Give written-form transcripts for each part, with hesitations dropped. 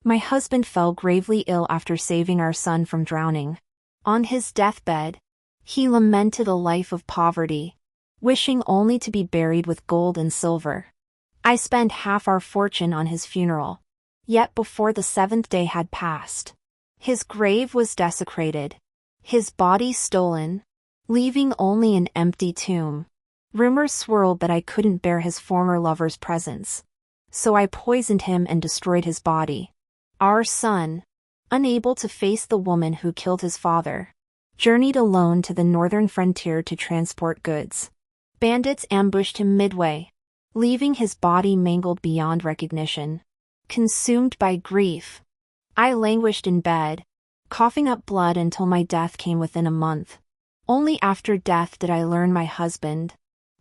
My husband fell gravely ill after saving our son from drowning. On his deathbed, he lamented a life of poverty, wishing only to be buried with gold and silver. I spent half our fortune on his funeral. Yet before the seventh day had passed, his grave was desecrated, his body stolen, leaving only an empty tomb. Rumors swirled that I couldn't bear his former lover's presence, so I poisoned him and destroyed his body. Our son, unable to face the woman who killed his father, journeyed alone to the northern frontier to transport goods. Bandits ambushed him midway, leaving his body mangled beyond recognition. Consumed by grief, I languished in bed, coughing up blood until my death came within a month. Only after death did I learn my husband,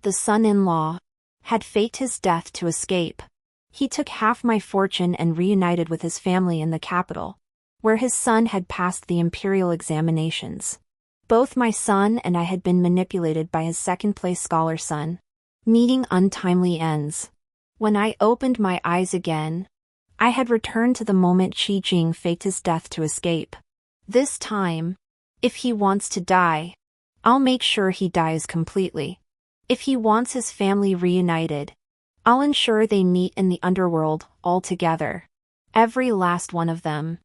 the son-in-law, had faked his death to escape. He took half my fortune and reunited with his family in the capital, where his son had passed the imperial examinations. Both my son and I had been manipulated by his second-place scholar son. Meeting untimely ends. When I opened my eyes again, I had returned to the moment Qi Jing faked his death to escape. This time, if he wants to die, I'll make sure he dies completely. If he wants his family reunited, I'll ensure they meet in the underworld all together. Every last one of them.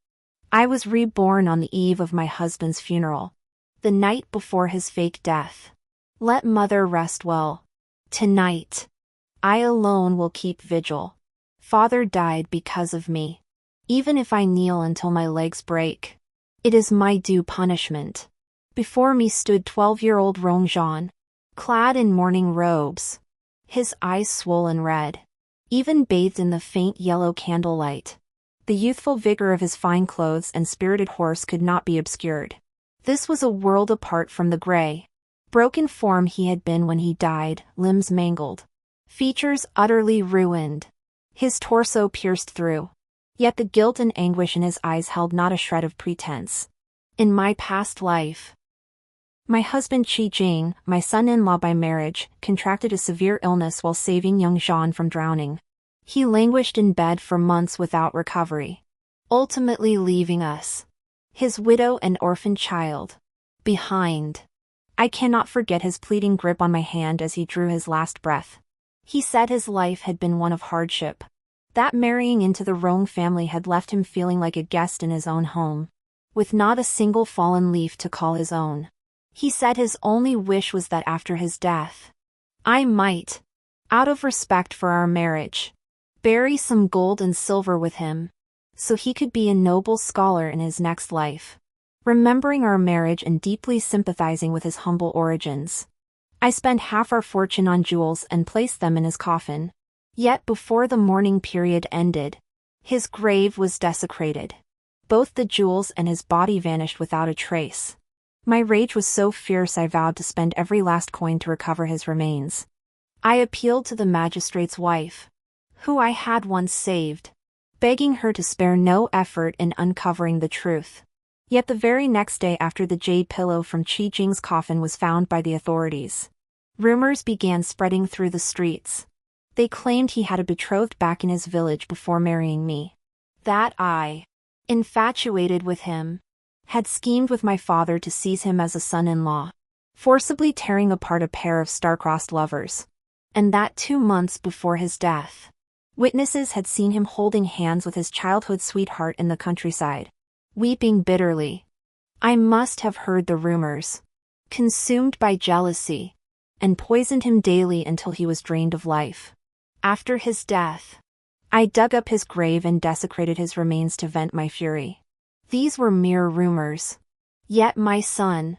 I was reborn on the eve of my husband's funeral, the night before his fake death. Let Mother rest well. Tonight, I alone will keep vigil. Father died because of me. Even if I kneel until my legs break, it is my due punishment. Before me stood 12-year-old Rongzhan, clad in mourning robes, his eyes swollen red, even bathed in the faint yellow candlelight. The youthful vigor of his fine clothes and spirited horse could not be obscured. This was a world apart from the gray, broken form he had been when he died, limbs mangled, features utterly ruined, his torso pierced through. Yet the guilt and anguish in his eyes held not a shred of pretense. In my past life, my husband Qi Jing, my son-in-law by marriage, contracted a severe illness while saving young Zhan from drowning. He languished in bed for months without recovery, ultimately leaving us, his widow and orphan child, behind. I cannot forget his pleading grip on my hand as he drew his last breath. He said his life had been one of hardship, that marrying into the Rong family had left him feeling like a guest in his own home, with not a single fallen leaf to call his own. He said his only wish was that after his death, I might, out of respect for our marriage, bury some gold and silver with him, so he could be a noble scholar in his next life. Remembering our marriage and deeply sympathizing with his humble origins, I spent half our fortune on jewels and placed them in his coffin. Yet before the mourning period ended, his grave was desecrated. Both the jewels and his body vanished without a trace. My rage was so fierce I vowed to spend every last coin to recover his remains. I appealed to the magistrate's wife, who I had once saved, begging her to spare no effort in uncovering the truth. Yet the very next day after the jade pillow from Qi Jing's coffin was found by the authorities, rumors began spreading through the streets. They claimed he had a betrothed back in his village before marrying me. That I, infatuated with him, had schemed with my father to seize him as a son-in-law, forcibly tearing apart a pair of star-crossed lovers. And that 2 months before his death, witnesses had seen him holding hands with his childhood sweetheart in the countryside, weeping bitterly. I must have heard the rumors, consumed by jealousy, and poisoned him daily until he was drained of life. After his death, I dug up his grave and desecrated his remains to vent my fury. These were mere rumors. Yet my son,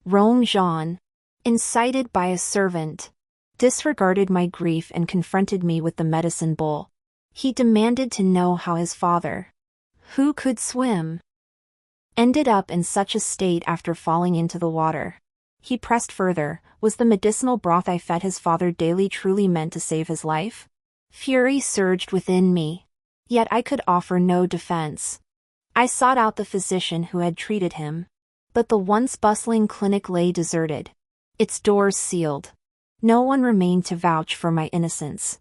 Rongzhan, incited by a servant, disregarded my grief and confronted me with the medicine bowl. He demanded to know how his father, who could swim, ended up in such a state after falling into the water. He pressed further, was the medicinal broth I fed his father daily truly meant to save his life? Fury surged within me, yet I could offer no defense. I sought out the physician who had treated him, but the once bustling clinic lay deserted, its doors sealed. No one remained to vouch for my innocence.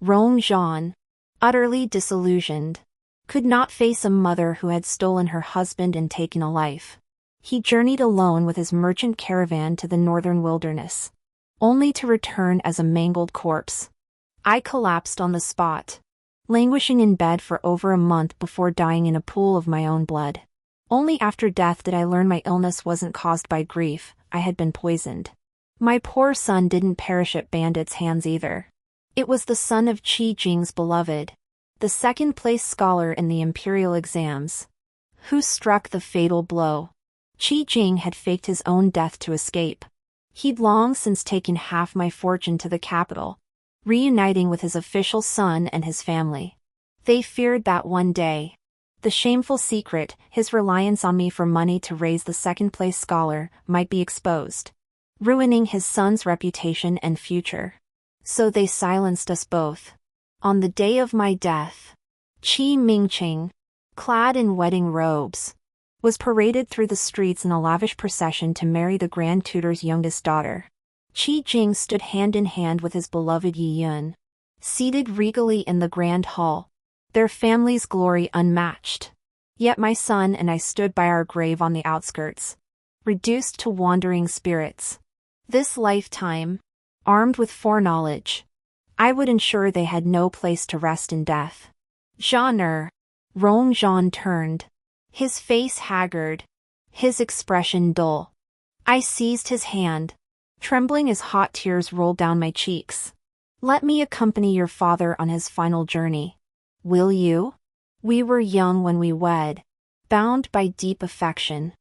Rongzhan, utterly disillusioned, could not face a mother who had stolen her husband and taken a life. He journeyed alone with his merchant caravan to the northern wilderness, only to return as a mangled corpse. I collapsed on the spot, languishing in bed for over a month before dying in a pool of my own blood. Only after death did I learn my illness wasn't caused by grief, I had been poisoned. My poor son didn't perish at bandits' hands either. It was the son of Qi Jing's beloved, the second-place scholar in the imperial exams, who struck the fatal blow. Qi Jing had faked his own death to escape. He'd long since taken half my fortune to the capital, reuniting with his official son and his family. They feared that one day, the shameful secret, his reliance on me for money to raise the second-place scholar, might be exposed, ruining his son's reputation and future. So they silenced us both. On the day of my death, Qi Mingqing, clad in wedding robes, was paraded through the streets in a lavish procession to marry the Grand Tutor's youngest daughter. Qi Jing stood hand in hand with his beloved Yi Yun, seated regally in the grand hall, their family's glory unmatched. Yet my son and I stood by our grave on the outskirts, reduced to wandering spirits. This lifetime, armed with foreknowledge, I would ensure they had no place to rest in death. Jean Rong Jean turned, his face haggard, his expression dull. I seized his hand, trembling as hot tears rolled down my cheeks. Let me accompany your father on his final journey. Will you? We were young when we wed, bound by deep affection.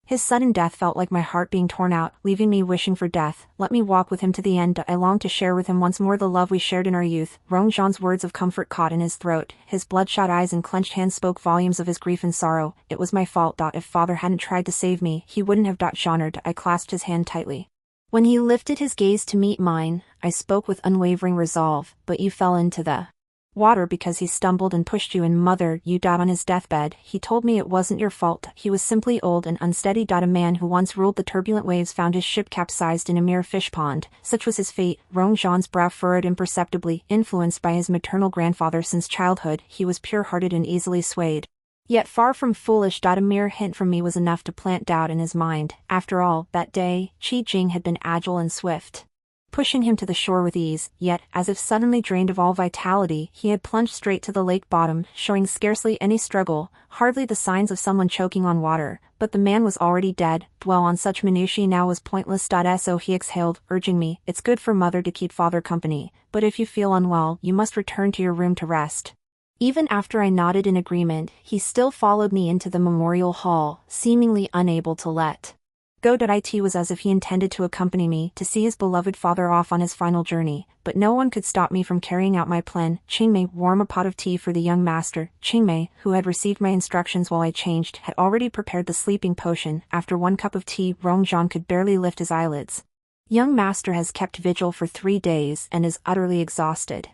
His sudden death felt like my heart being torn out, leaving me wishing for death. Let me walk with him to the end. I longed to share with him once more the love we shared in our youth. Rong Jean's words of comfort caught in his throat. His bloodshot eyes and clenched hands spoke volumes of his grief and sorrow. It was my fault. If father hadn't tried to save me, he wouldn't have. Jean. I clasped his hand tightly. When he lifted his gaze to meet mine, I spoke with unwavering resolve. But you fell into the water because he stumbled and pushed you, and mother, you died on his deathbed. He told me it wasn't your fault. He was simply old and unsteady. A man who once ruled the turbulent waves found his ship capsized in a mere fish pond. Such was his fate. Rong Jean's brow furrowed imperceptibly. Influenced by his maternal grandfather since childhood, he was pure-hearted and easily swayed. Yet far from foolish. A mere hint from me was enough to plant doubt in his mind. After all, that day, Qi Jing had been agile and swift, pushing him to the shore with ease, yet, as if suddenly drained of all vitality, he had plunged straight to the lake bottom, showing scarcely any struggle, hardly the signs of someone choking on water. But the man was already dead. Dwell on such minutiae now was pointless. So he exhaled, urging me, it's good for mother to keep father company, but if you feel unwell, you must return to your room to rest. Even after I nodded in agreement, he still followed me into the memorial hall, seemingly unable to let go. It was as if he intended to accompany me to see his beloved father off on his final journey, but no one could stop me from carrying out my plan. Qingmei, warm a pot of tea for the young master. Qingmei, who had received my instructions while I changed, had already prepared the sleeping potion. After 1 cup of tea, Rong Jean could barely lift his eyelids. Young master has kept vigil for 3 days and is utterly exhausted.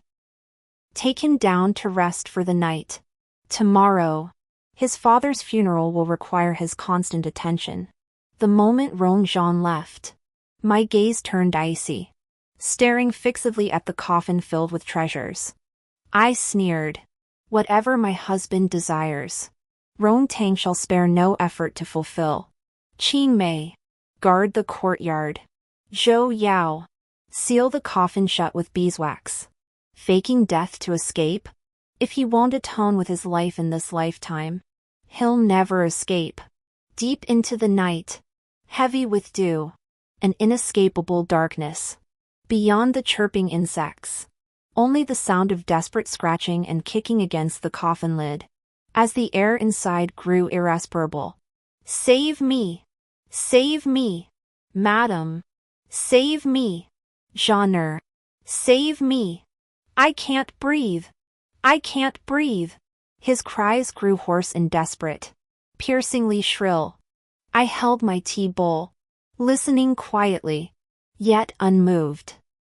Take him down to rest for the night. Tomorrow, his father's funeral will require his constant attention. The moment Rong Jean left, my gaze turned icy, staring fixedly at the coffin filled with treasures. I sneered. Whatever my husband desires, Rong Tang shall spare no effort to fulfill. Qingmei, guard the courtyard. Zhou Yao, seal the coffin shut with beeswax. Faking death to escape? If he won't atone with his life in this lifetime, he'll never escape. Deep into the night, heavy with dew, an inescapable darkness. Beyond the chirping insects, only the sound of desperate scratching and kicking against the coffin lid, as the air inside grew irrespirable. Save me! Save me! Madam! Save me! Jean, save me! I can't breathe! I can't breathe! His cries grew hoarse and desperate, piercingly shrill. I held my tea bowl, listening quietly, yet unmoved.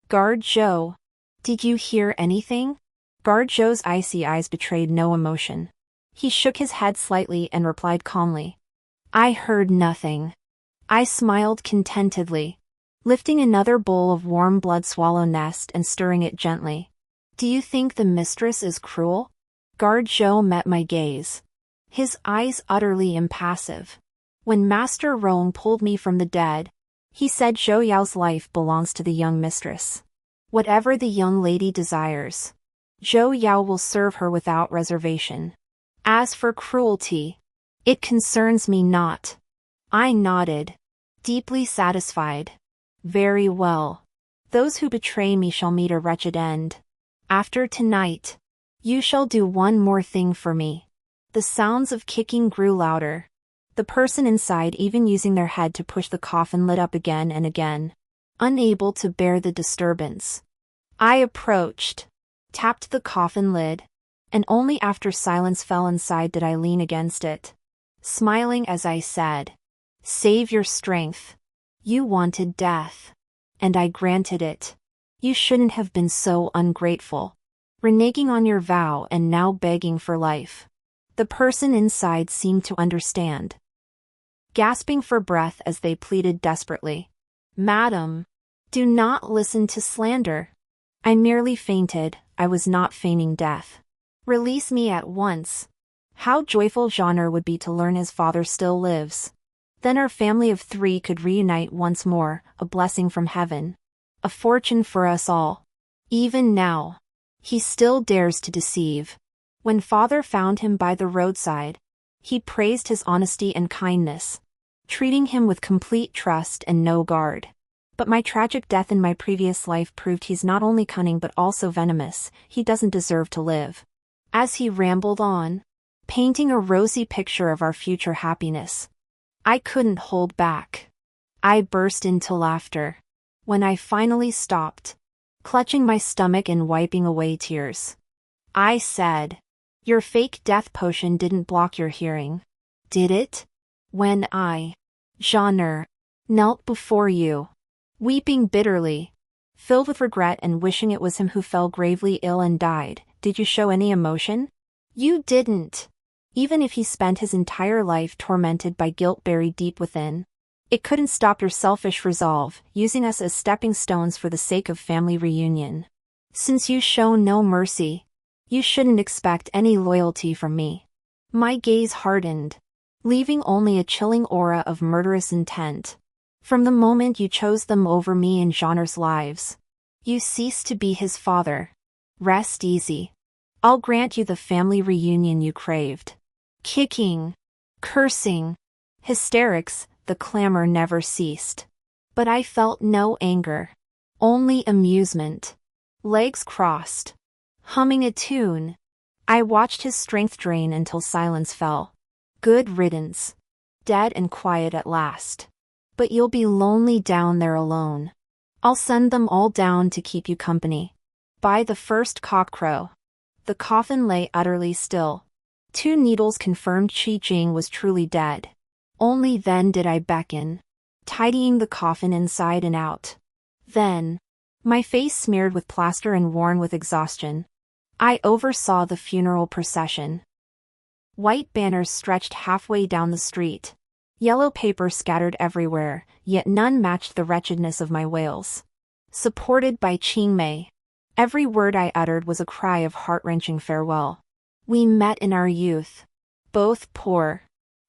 Guard Zhou, did you hear anything? Guard Zhou's icy eyes betrayed no emotion. He shook his head slightly and replied calmly. I heard nothing. I smiled contentedly, lifting another bowl of warm blood swallow nest and stirring it gently. Do you think the mistress is cruel? Guard Zhou met my gaze, his eyes utterly impassive. When Master Rong pulled me from the dead, he said Zhou Yao's life belongs to the young mistress. Whatever the young lady desires, Zhou Yao will serve her without reservation. As for cruelty, it concerns me not. I nodded, deeply satisfied. Very well. Those who betray me shall meet a wretched end. After tonight, you shall do one more thing for me. The sounds of kicking grew louder, the person inside even using their head to push the coffin lid up again and again, unable to bear the disturbance. I approached, tapped the coffin lid, and only after silence fell inside did I lean against it, smiling as I said, "Save your strength. You wanted death, and I granted it. You shouldn't have been so ungrateful, reneging on your vow and now begging for life." The person inside seemed to understand, gasping for breath as they pleaded desperately, "Madam, do not listen to slander. I merely fainted, I was not feigning death. Release me at once." How joyful Genre would be to learn his father still lives. Then our family of 3 could reunite once more, a blessing from heaven. A fortune for us all. Even now, he still dares to deceive. When father found him by the roadside, he praised his honesty and kindness, treating him with complete trust and no guard. But my tragic death in my previous life proved he's not only cunning but also venomous. He doesn't deserve to live. As he rambled on, painting a rosy picture of our future happiness, I couldn't hold back. I burst into laughter. When I finally stopped, clutching my stomach and wiping away tears, I said, "Your fake death potion didn't block your hearing, did it?" When I, Genre, knelt before you, weeping bitterly, filled with regret and wishing it was him who fell gravely ill and died, did you show any emotion? You didn't. Even if he spent his entire life tormented by guilt buried deep within, it couldn't stop your selfish resolve, using us as stepping stones for the sake of family reunion. Since you show no mercy, you shouldn't expect any loyalty from me. My gaze hardened, leaving only a chilling aura of murderous intent. From the moment you chose them over me and Genre's lives, you ceased to be his father. Rest easy. I'll grant you the family reunion you craved. Kicking, cursing, hysterics, the clamor never ceased. But I felt no anger, only amusement. Legs crossed, humming a tune, I watched his strength drain until silence fell. Good riddance. Dead and quiet at last. But you'll be lonely down there alone. I'll send them all down to keep you company. By the first cockcrow, the coffin lay utterly still. 2 needles confirmed Qi Jing was truly dead. Only then did I beckon, tidying the coffin inside and out. Then, my face smeared with plaster and worn with exhaustion, I oversaw the funeral procession. White banners stretched halfway down the street. Yellow paper scattered everywhere, yet none matched the wretchedness of my wails. Supported by Qingmei, every word I uttered was a cry of heart-wrenching farewell. We met in our youth, both poor.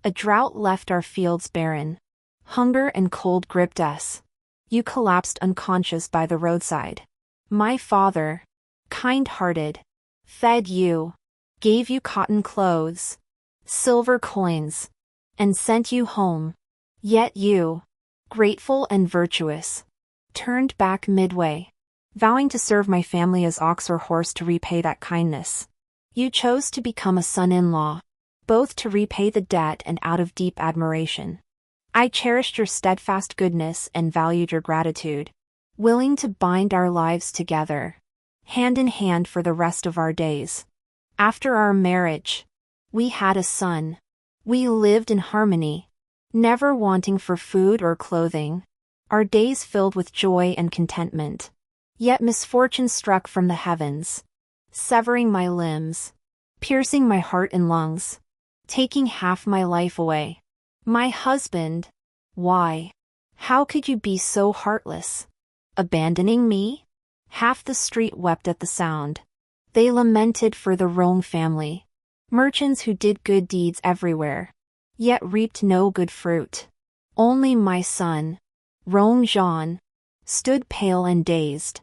A drought left our fields barren. Hunger and cold gripped us. You collapsed unconscious by the roadside. My father, kind-hearted, fed you, gave you cotton clothes, silver coins, and sent you home. Yet you, grateful and virtuous, turned back midway, vowing to serve my family as ox or horse to repay that kindness. You chose to become a son-in-law, both to repay the debt and out of deep admiration. I cherished your steadfast goodness and valued your gratitude, willing to bind our lives together, hand in hand for the rest of our days. After our marriage, we had a son. We lived in harmony, never wanting for food or clothing, our days filled with joy and contentment. Yet misfortune struck from the heavens, severing my limbs, piercing my heart and lungs, taking half my life away. My husband, why? How could you be so heartless? Abandoning me? Half the street wept at the sound. They lamented for the Rong family, merchants who did good deeds everywhere, yet reaped no good fruit. Only my son, Rong Zhan, stood pale and dazed.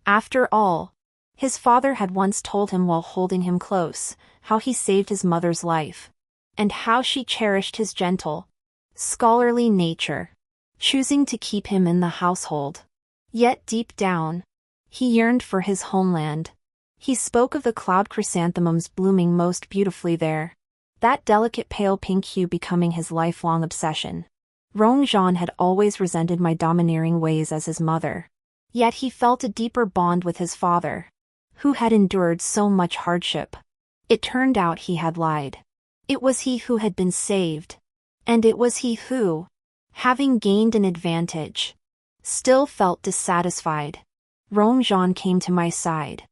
After all, his father had once told him while holding him close, how he saved his mother's life, and how she cherished his gentle, scholarly nature, choosing to keep him in the household. Yet deep down, he yearned for his homeland. He spoke of the cloud chrysanthemums blooming most beautifully there, that delicate pale pink hue becoming his lifelong obsession. Rong Zhan had always resented my domineering ways as his mother. Yet he felt a deeper bond with his father, who had endured so much hardship. It turned out he had lied. It was he who had been saved. And it was he who, having gained an advantage, still felt dissatisfied. Rong Zhan came to my side,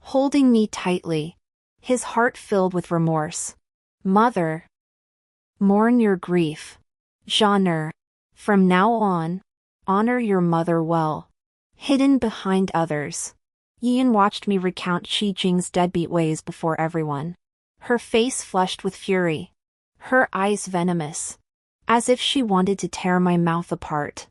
holding me tightly, his heart filled with remorse. Mother, mourn your grief. Zhan, from now on, honor your mother well. Hidden behind others, Yian watched me recount Qi Jing's deadbeat ways before everyone. Her face flushed with fury, her eyes venomous, as if she wanted to tear my mouth apart.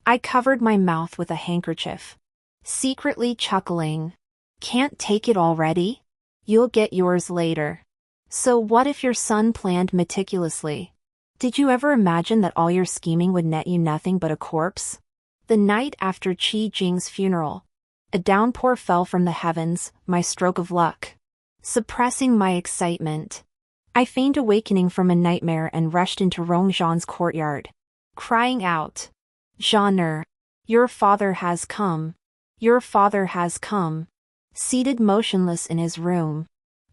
I covered my mouth with a handkerchief, secretly chuckling. Can't take it already? You'll get yours later. So what if your son planned meticulously? Did you ever imagine that all your scheming would net you nothing but a corpse? The night after Qi Jing's funeral, a downpour fell from the heavens, my stroke of luck. Suppressing my excitement, I feigned awakening from a nightmare and rushed into Rong Zhan's courtyard, crying out, Zhan, your father has come. Your father has come. Seated motionless in his room,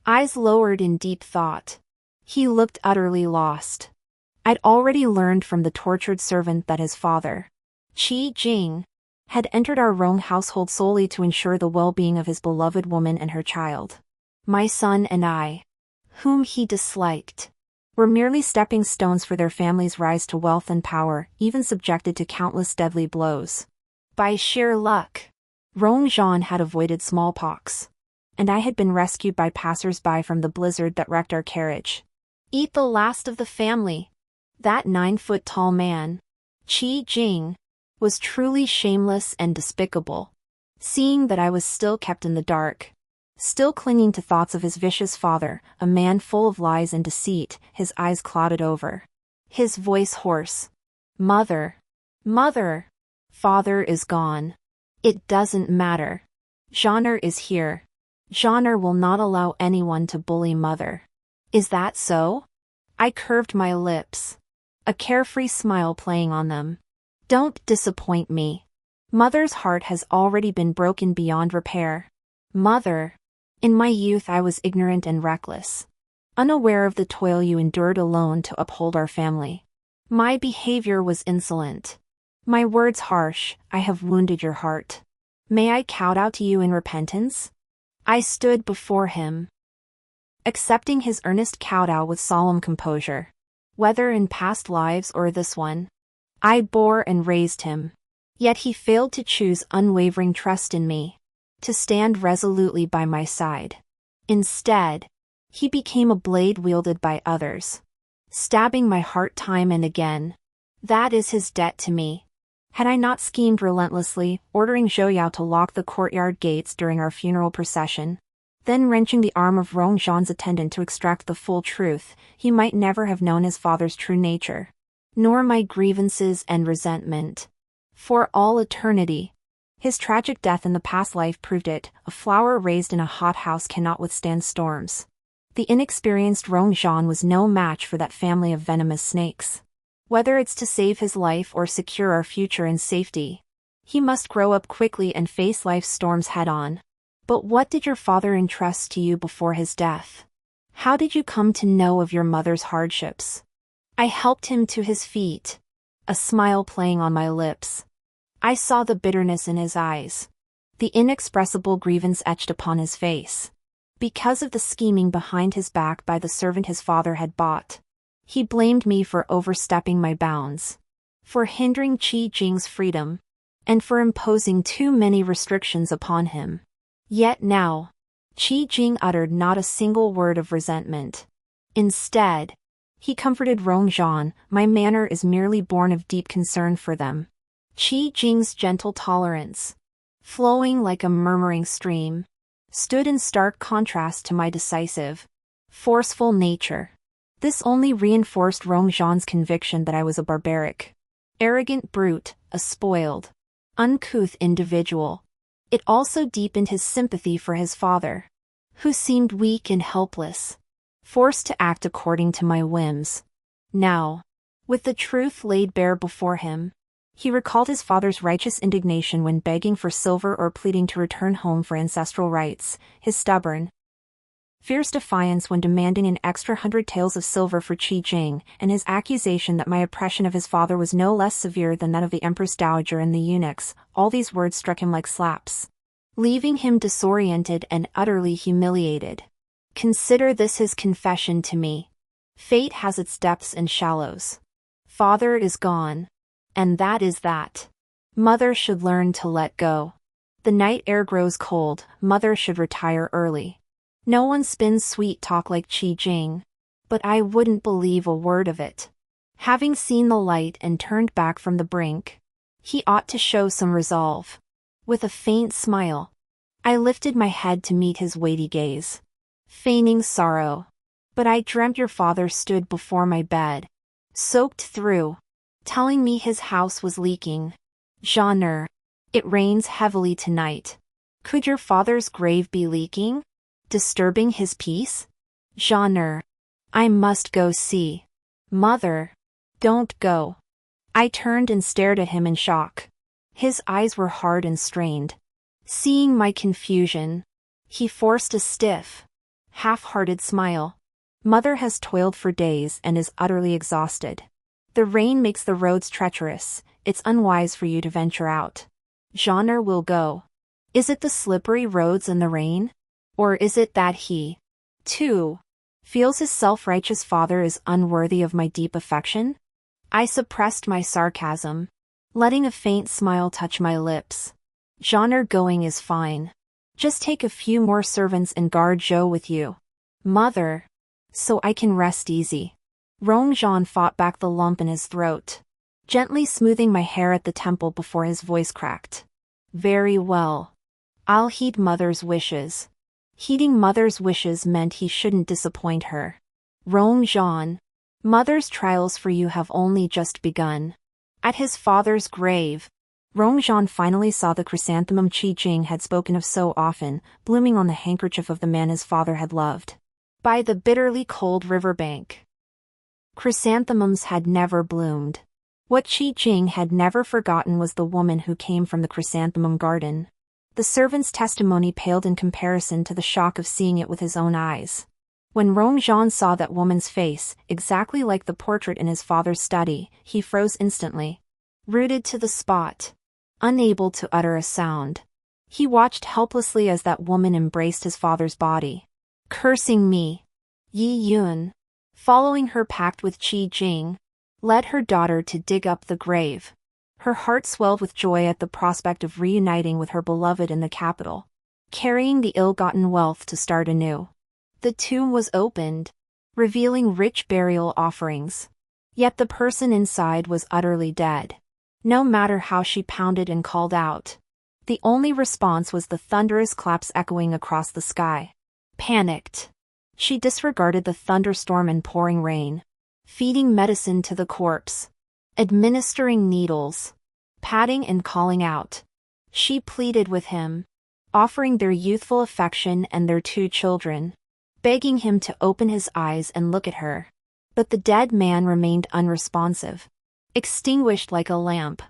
eyes lowered in deep thought, he looked utterly lost. I'd already learned from the tortured servant that his father, Qi Jing, had entered our Rong household solely to ensure the well-being of his beloved woman and her child. My son and I, whom he disliked, were merely stepping stones for their family's rise to wealth and power, even subjected to countless deadly blows. By sheer luck, Rong Zhan had avoided smallpox, and I had been rescued by passers-by from the blizzard that wrecked our carriage. Eat the last of the family. That 9-foot-tall man, Qi Jing, was truly shameless and despicable. Seeing that I was still kept in the dark, still clinging to thoughts of his vicious father, a man full of lies and deceit, his eyes clouded over, his voice hoarse. Mother, mother, father is gone. It doesn't matter. Zhan is here. Zhan will not allow anyone to bully mother. Is that so? I curved my lips, a carefree smile playing on them. Don't disappoint me. Mother's heart has already been broken beyond repair. Mother, in my youth I was ignorant and reckless, unaware of the toil you endured alone to uphold our family. My behavior was insolent, my words harsh. I have wounded your heart. May I kowtow to you in repentance? I stood before him, accepting his earnest kowtow with solemn composure. Whether in past lives or this one, I bore and raised him. Yet he failed to choose unwavering trust in me, to stand resolutely by my side. Instead, he became a blade wielded by others, stabbing my heart time and again. That is his debt to me. Had I not schemed relentlessly, ordering Zhou Yao to lock the courtyard gates during our funeral procession, then wrenching the arm of Rong Zhan's attendant to extract the full truth, he might never have known his father's true nature, nor my grievances and resentment. For all eternity, his tragic death in the past life proved it. A flower raised in a hothouse cannot withstand storms. The inexperienced Rong Zhan was no match for that family of venomous snakes. Whether it's to save his life or secure our future in safety, he must grow up quickly and face life's storms head-on. But what did your father entrust to you before his death? How did you come to know of your mother's hardships? I helped him to his feet, a smile playing on my lips. I saw the bitterness in his eyes, the inexpressible grievance etched upon his face. Because of the scheming behind his back by the servant his father had bought, he blamed me for overstepping my bounds, for hindering Qi Jing's freedom, and for imposing too many restrictions upon him. Yet now, Qi Jing uttered not a single word of resentment. Instead, he comforted Rongzhan, my manner is merely born of deep concern for them. Qi Jing's gentle tolerance, flowing like a murmuring stream, stood in stark contrast to my decisive, forceful nature. This only reinforced Rongzhan's conviction that I was a barbaric, arrogant brute, a spoiled, uncouth individual. It also deepened his sympathy for his father, who seemed weak and helpless, forced to act according to my whims. Now, with the truth laid bare before him, he recalled his father's righteous indignation when begging for silver or pleading to return home for ancestral rights, his stubborn, fierce defiance when demanding an extra 100 taels of silver for Qi Jing, and his accusation that my oppression of his father was no less severe than that of the Empress Dowager and the eunuchs. All these words struck him like slaps, leaving him disoriented and utterly humiliated. Consider this his confession to me. Fate has its depths and shallows. Father is gone. And that is that. Mother should learn to let go. The night air grows cold, mother should retire early. No one spins sweet talk like Qi Jing. But I wouldn't believe a word of it. Having seen the light and turned back from the brink, he ought to show some resolve. With a faint smile, I lifted my head to meet his weighty gaze, feigning sorrow. But I dreamt your father stood before my bed, soaked through, telling me his house was leaking. Genre. It rains heavily tonight. Could your father's grave be leaking? Disturbing his peace? Genre. I must go see. Mother. Don't go. I turned and stared at him in shock. His eyes were hard and strained. Seeing my confusion, he forced a stiff, half-hearted smile. Mother has toiled for days and is utterly exhausted. The rain makes the roads treacherous, it's unwise for you to venture out. Genre will go. Is it the slippery roads and the rain? Or is it that he, too, feels his self-righteous father is unworthy of my deep affection? I suppressed my sarcasm, letting a faint smile touch my lips. Genre going is fine. Just take a few more servants and guard Zhou with you, mother, so I can rest easy. Rongzhan fought back the lump in his throat, gently smoothing my hair at the temple before his voice cracked. Very well. I'll heed mother's wishes. Heeding mother's wishes meant he shouldn't disappoint her. Rongzhan, mother's trials for you have only just begun. At his father's grave, Rongzhan finally saw the chrysanthemum Qi Jing had spoken of so often, blooming on the handkerchief of the man his father had loved. By the bitterly cold riverbank, chrysanthemums had never bloomed. What Qi Jing had never forgotten was the woman who came from the chrysanthemum garden. The servant's testimony paled in comparison to the shock of seeing it with his own eyes. When Rongzhan saw that woman's face, exactly like the portrait in his father's study, he froze instantly, rooted to the spot, unable to utter a sound. He watched helplessly as that woman embraced his father's body, cursing me. Yi Yun, following her pact with Qi Jing, led her daughter to dig up the grave. Her heart swelled with joy at the prospect of reuniting with her beloved in the capital, carrying the ill-gotten wealth to start anew. The tomb was opened, revealing rich burial offerings. Yet the person inside was utterly dead. No matter how she pounded and called out, the only response was the thunderous claps echoing across the sky. Panicked, she disregarded the thunderstorm and pouring rain, feeding medicine to the corpse, administering needles, patting and calling out. She pleaded with him, offering their youthful affection and their 2 children, begging him to open his eyes and look at her. But the dead man remained unresponsive, extinguished like a lamp.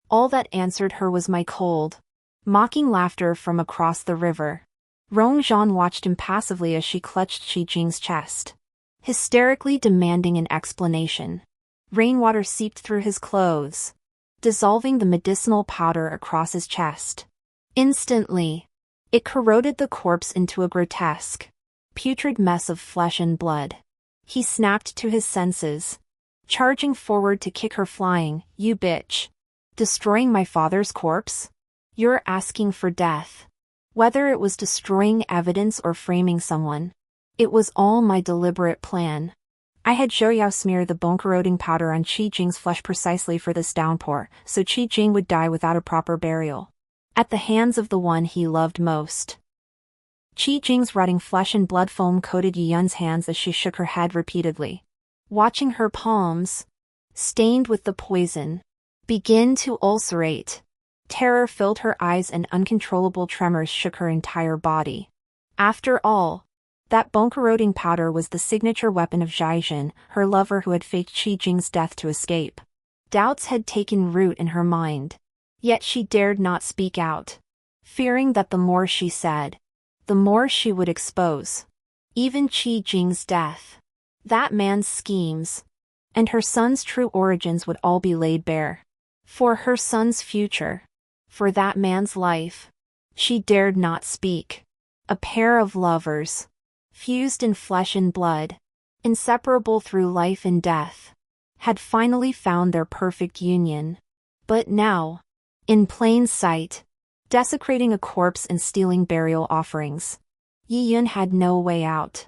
All that answered her was my cold, mocking laughter from across the river. Rongzhan watched impassively as she clutched Qi Jing's chest, hysterically demanding an explanation. Rainwater seeped through his clothes, dissolving the medicinal powder across his chest. Instantly, it corroded the corpse into a grotesque, putrid mess of flesh and blood. He snapped to his senses, charging forward to kick her flying. You bitch! Destroying my father's corpse? You're asking for death. Whether it was destroying evidence or framing someone, it was all my deliberate plan. I had Zhou Yao smear the bone-corroding powder on Qi Jing's flesh precisely for this downpour, so Qi Jing would die without a proper burial, at the hands of the one he loved most. Qi Jing's rotting flesh and blood foam coated Yi Yun's hands as she shook her head repeatedly, watching her palms, stained with the poison, begin to ulcerate. Terror filled her eyes and uncontrollable tremors shook her entire body. After all, that bone-corroding powder was the signature weapon of Zhaijin, her lover who had faked Qi Jing's death to escape. Doubts had taken root in her mind. Yet she dared not speak out, fearing that the more she said, the more she would expose. Even Qi Jing's death, that man's schemes, and her son's true origins would all be laid bare. For her son's future, for that man's life, she dared not speak. A pair of lovers, fused in flesh and blood, inseparable through life and death, had finally found their perfect union. But now, in plain sight, desecrating a corpse and stealing burial offerings, Yi Yun had no way out.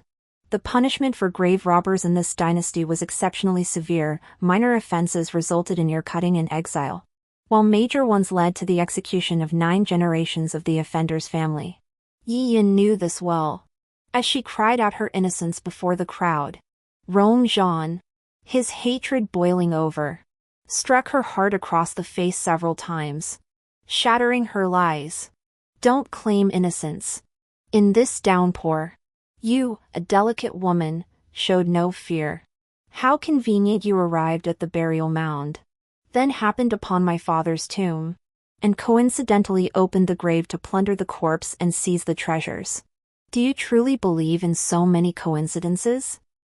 The punishment for grave robbers in this dynasty was exceptionally severe. Minor offenses resulted in ear-cutting and exile, while major ones led to the execution of 9 generations of the offender's family. Yi Yun knew this well, as she cried out her innocence before the crowd. Rong Zhan, his hatred boiling over, struck her hard across the face several times, shattering her lies. Don't claim innocence. In this downpour, you, a delicate woman, showed no fear. How convenient you arrived at the burial mound, then happened upon my father's tomb, and coincidentally opened the grave to plunder the corpse and seize the treasures. Do you truly believe in so many coincidences?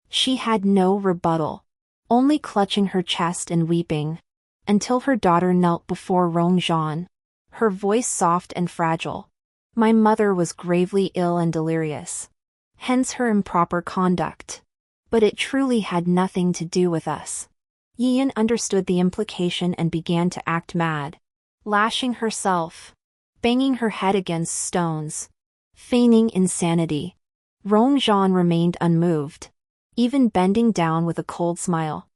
She had no rebuttal, only clutching her chest and weeping, until her daughter knelt before Rong Zhan, her voice soft and fragile. My mother was gravely ill and delirious, hence her improper conduct. But it truly had nothing to do with us. Yi Yun understood the implication and began to act mad, lashing herself, banging her head against stones, feigning insanity. Rong Zhan remained unmoved, even bending down with a cold smile.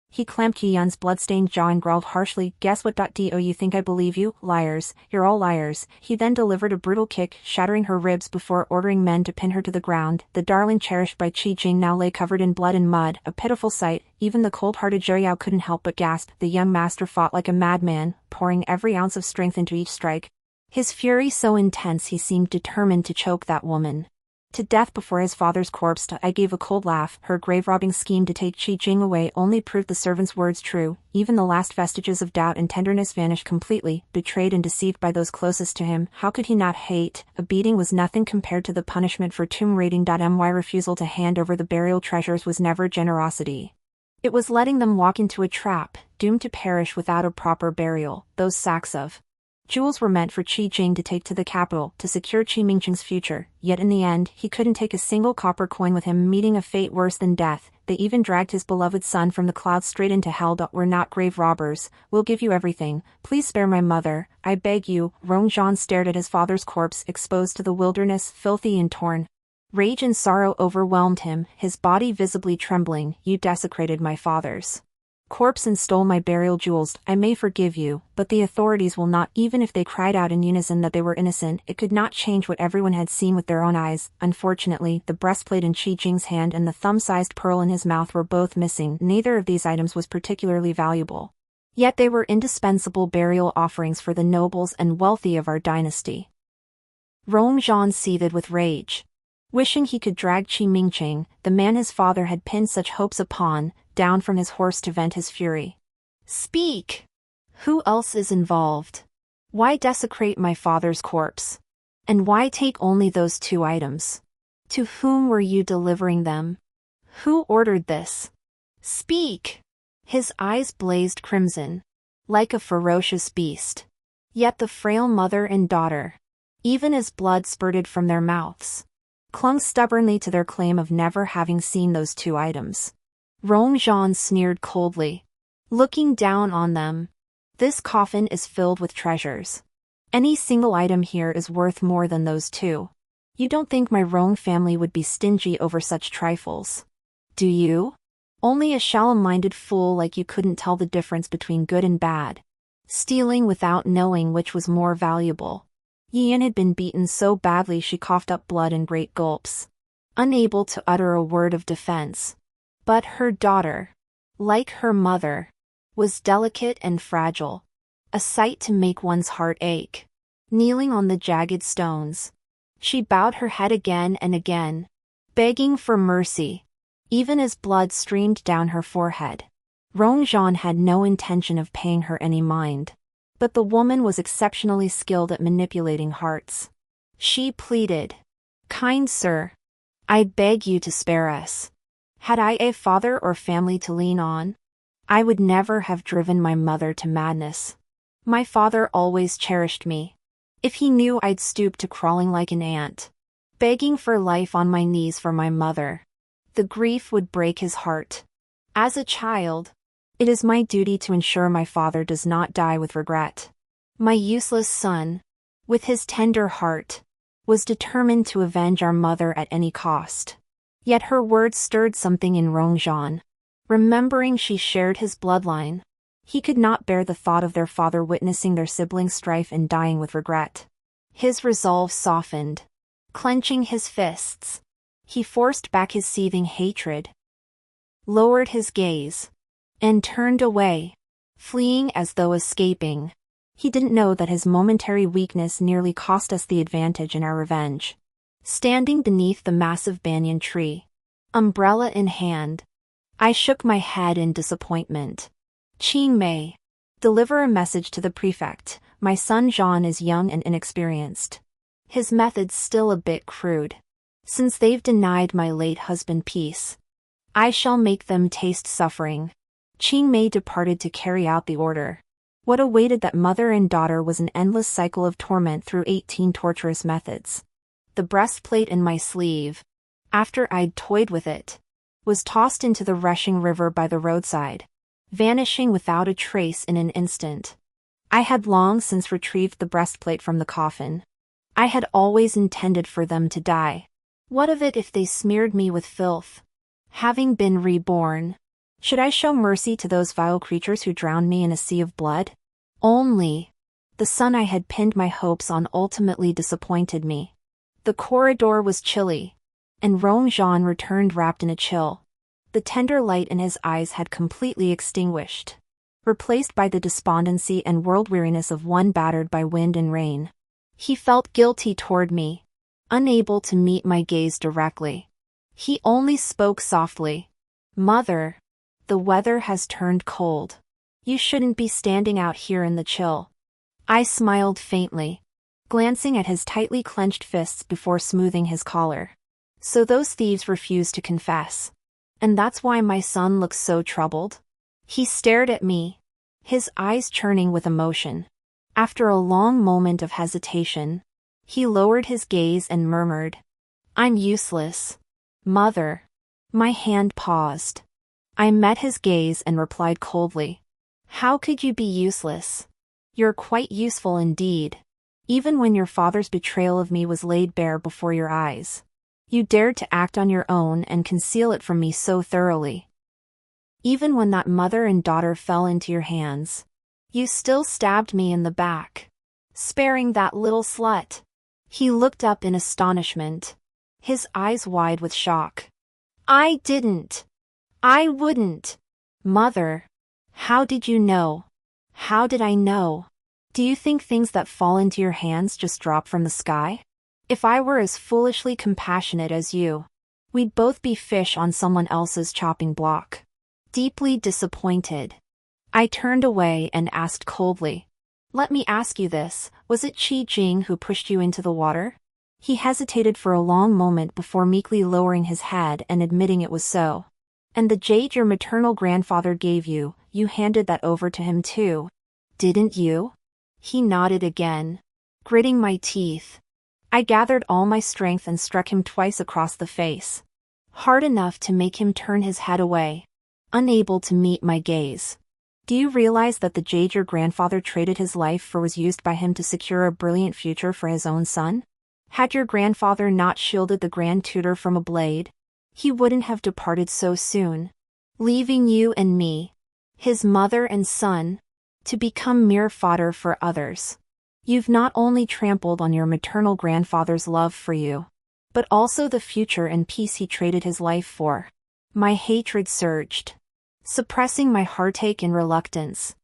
He clamped Yi Yun's blood-stained jaw and growled harshly, "Guess what? Do you think I believe you? Liars, you're all liars." He then delivered a brutal kick, shattering her ribs before ordering men to pin her to the ground. The darling cherished by Qi Jing now lay covered in blood and mud, a pitiful sight. Even the cold-hearted Zhou Yao couldn't help but gasp. The young master fought like a madman, pouring every ounce of strength into each strike. His fury so intense he seemed determined to choke that woman to death before his father's corpse. I gave a cold laugh. Her grave-robbing scheme to take Qi Jing away only proved the servant's words true. Even the last vestiges of doubt and tenderness vanished completely. Betrayed and deceived by those closest to him, how could he not hate? A beating was nothing compared to the punishment for tomb raiding. My refusal to hand over the burial treasures was never generosity. It was letting them walk into a trap, doomed to perish without a proper burial. Those sacks of jewels were meant for Qi Jing to take to the capital to secure Qi Mingqing's future, yet in the end he couldn't take a single copper coin with him, meeting a fate worse than death. They even dragged his beloved son from the clouds straight into hell. We're not grave robbers, we'll give you everything. Please spare my mother, I beg you. Rong Zhan stared at his father's corpse exposed to the wilderness, filthy and torn. Rage and sorrow overwhelmed him, his body visibly trembling. You desecrated my father's corpse and stole my burial jewels. I may forgive you, but the authorities will not. Even if they cried out in unison that they were innocent, it could not change what everyone had seen with their own eyes. Unfortunately, the breastplate in Qi Jing's hand and the thumb-sized pearl in his mouth were both missing. Neither of these items was particularly valuable, yet they were indispensable burial offerings for the nobles and wealthy of our dynasty. Rong Zhan seethed with rage, wishing he could drag Qi Mingqing, the man his father had pinned such hopes upon, down from his horse to vent his fury. Speak! Who else is involved? Why desecrate my father's corpse? And why take only those 2 items? To whom were you delivering them? Who ordered this? Speak! His eyes blazed crimson, like a ferocious beast. Yet the frail mother and daughter, even as blood spurted from their mouths, clung stubbornly to their claim of never having seen those 2 items. Rong Zhan sneered coldly, looking down on them. This coffin is filled with treasures. Any single item here is worth more than those two. You don't think my Rong family would be stingy over such trifles, do you? Only a shallow-minded fool like you couldn't tell the difference between good and bad, stealing without knowing which was more valuable. Yian had been beaten so badly she coughed up blood in great gulps, unable to utter a word of defense. But her daughter, like her mother, was delicate and fragile, a sight to make one's heart ache. Kneeling on the jagged stones, she bowed her head again and again, begging for mercy, even as blood streamed down her forehead. Rongzhan had no intention of paying her any mind, but the woman was exceptionally skilled at manipulating hearts. She pleaded, "Kind sir, I beg you to spare us. Had I a father or family to lean on, I would never have driven my mother to madness. My father always cherished me. If he knew I'd stoop to crawling like an ant, begging for life on my knees for my mother, the grief would break his heart. As a child, it is my duty to ensure my father does not die with regret." My useless son, with his tender heart, was determined to avenge our mother at any cost. Yet her words stirred something in Rongzhan. Remembering she shared his bloodline, he could not bear the thought of their father witnessing their siblings' strife and dying with regret. His resolve softened. Clenching his fists, he forced back his seething hatred, lowered his gaze, and turned away, fleeing as though escaping. He didn't know that his momentary weakness nearly cost us the advantage in our revenge. Standing beneath the massive banyan tree, umbrella in hand, I shook my head in disappointment. "Qing Mei, deliver a message to the prefect. My son Zhan is young and inexperienced. His methods still a bit crude. Since they've denied my late husband peace, I shall make them taste suffering." Qing Mei departed to carry out the order. What awaited that mother and daughter was an endless cycle of torment through 18 torturous methods. The breastplate in my sleeve, after I'd toyed with it, was tossed into the rushing river by the roadside, vanishing without a trace in an instant. I had long since retrieved the breastplate from the coffin. I had always intended for them to die. What of it if they smeared me with filth? Having been reborn, should I show mercy to those vile creatures who drowned me in a sea of blood? Only, the son I had pinned my hopes on ultimately disappointed me. The corridor was chilly, and Rongzhan returned wrapped in a chill. The tender light in his eyes had completely extinguished, replaced by the despondency and world-weariness of one battered by wind and rain. He felt guilty toward me, unable to meet my gaze directly. He only spoke softly. "Mother, the weather has turned cold. You shouldn't be standing out here in the chill." I smiled faintly, glancing at his tightly clenched fists before smoothing his collar. So those thieves refused to confess. And that's why my son looks so troubled? He stared at me, his eyes churning with emotion. After a long moment of hesitation, he lowered his gaze and murmured, "I'm useless, Mother." My hand paused. I met his gaze and replied coldly, "How could you be useless? You're quite useful indeed. Even when your father's betrayal of me was laid bare before your eyes, you dared to act on your own and conceal it from me so thoroughly. Even when that mother and daughter fell into your hands, you still stabbed me in the back, sparing that little slut." He looked up in astonishment, his eyes wide with shock. "I didn't. I wouldn't. Mother, how did you know? How did I know? Do you think things that fall into your hands just drop from the sky? If I were as foolishly compassionate as you, we'd both be fish on someone else's chopping block." Deeply disappointed, I turned away and asked coldly, "Let me ask you this, was it Qi Jing who pushed you into the water?" He hesitated for a long moment before meekly lowering his head and admitting it was so. "And the jade your maternal grandfather gave you, you handed that over to him too, didn't you?" He nodded again, gritting my teeth. I gathered all my strength and struck him twice across the face, hard enough to make him turn his head away, unable to meet my gaze. Do you realize that the jade your grandfather traded his life for was used by him to secure a brilliant future for his own son? Had your grandfather not shielded the Grand Tutor from a blade, he wouldn't have departed so soon, leaving you and me, his mother and son, to become mere fodder for others. You've not only trampled on your maternal grandfather's love for you, but also the future and peace he traded his life for. My hatred surged, suppressing my heartache and reluctance.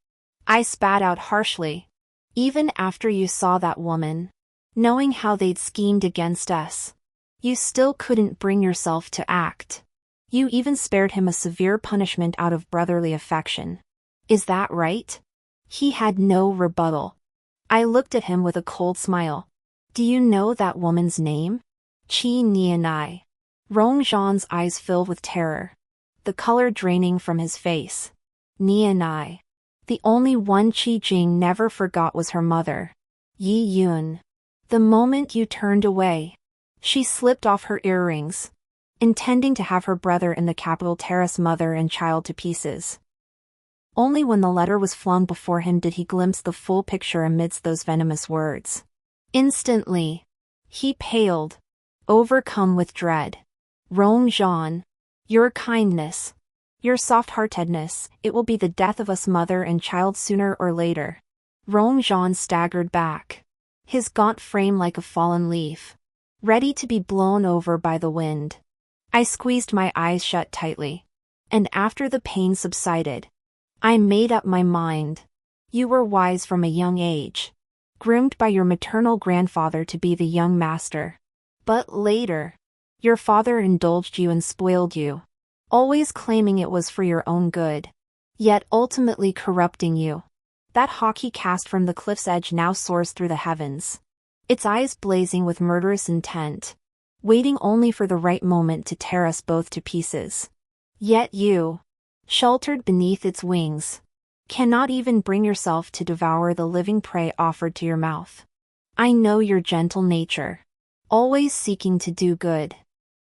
I spat out harshly. Even after you saw that woman, knowing how they'd schemed against us, you still couldn't bring yourself to act. You even spared him a severe punishment out of brotherly affection. Is that right? He had no rebuttal. I looked at him with a cold smile. Do you know that woman's name? Qi Nianai. Rongzhan's eyes filled with terror, the color draining from his face. Nianai. The only one Qi Jing never forgot was her mother, Yi Yun. The moment you turned away, she slipped off her earrings, intending to have her brother in the capital tear us mother and child to pieces. Only when the letter was flung before him did he glimpse the full picture amidst those venomous words. Instantly, he paled, overcome with dread. Rongzhan, your kindness, your soft-heartedness, it will be the death of us mother and child sooner or later. Rongzhan staggered back, his gaunt frame like a fallen leaf, ready to be blown over by the wind. I squeezed my eyes shut tightly, and after the pain subsided, I made up my mind. You were wise from a young age, groomed by your maternal grandfather to be the young master. But later, your father indulged you and spoiled you, always claiming it was for your own good, yet ultimately corrupting you. That hawk he cast from the cliff's edge now soars through the heavens, its eyes blazing with murderous intent, waiting only for the right moment to tear us both to pieces. Yet you, sheltered beneath its wings, cannot even bring yourself to devour the living prey offered to your mouth. I know your gentle nature, always seeking to do good.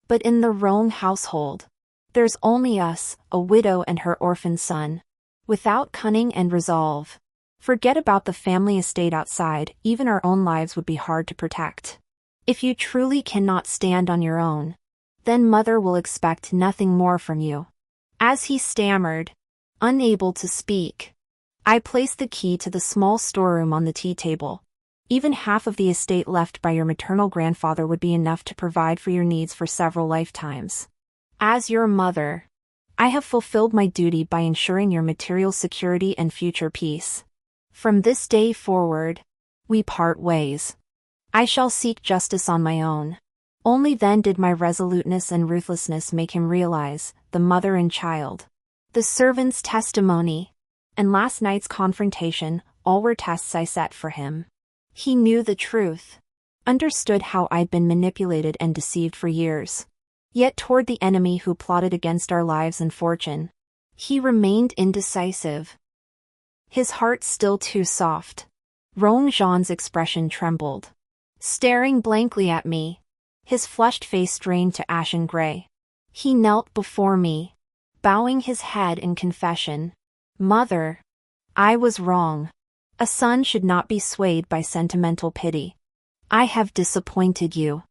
But in the Rong household, there's only us, a widow and her orphan son. Without cunning and resolve, forget about the family estate outside, even our own lives would be hard to protect. If you truly cannot stand on your own, then mother will expect nothing more from you. As he stammered, unable to speak, I placed the key to the small storeroom on the tea table. Even half of the estate left by your maternal grandfather would be enough to provide for your needs for several lifetimes. As your mother, I have fulfilled my duty by ensuring your material security and future peace. From this day forward, we part ways. I shall seek justice on my own. Only then did my resoluteness and ruthlessness make him realize, the mother and child, the servant's testimony, and last night's confrontation, all were tests I set for him. He knew the truth, understood how I'd been manipulated and deceived for years. Yet toward the enemy who plotted against our lives and fortune, he remained indecisive. His heart still too soft. Rongzhan's expression trembled, staring blankly at me, his flushed face drained to ashen gray. He knelt before me, bowing his head in confession. Mother, I was wrong. A son should not be swayed by sentimental pity. I have disappointed you.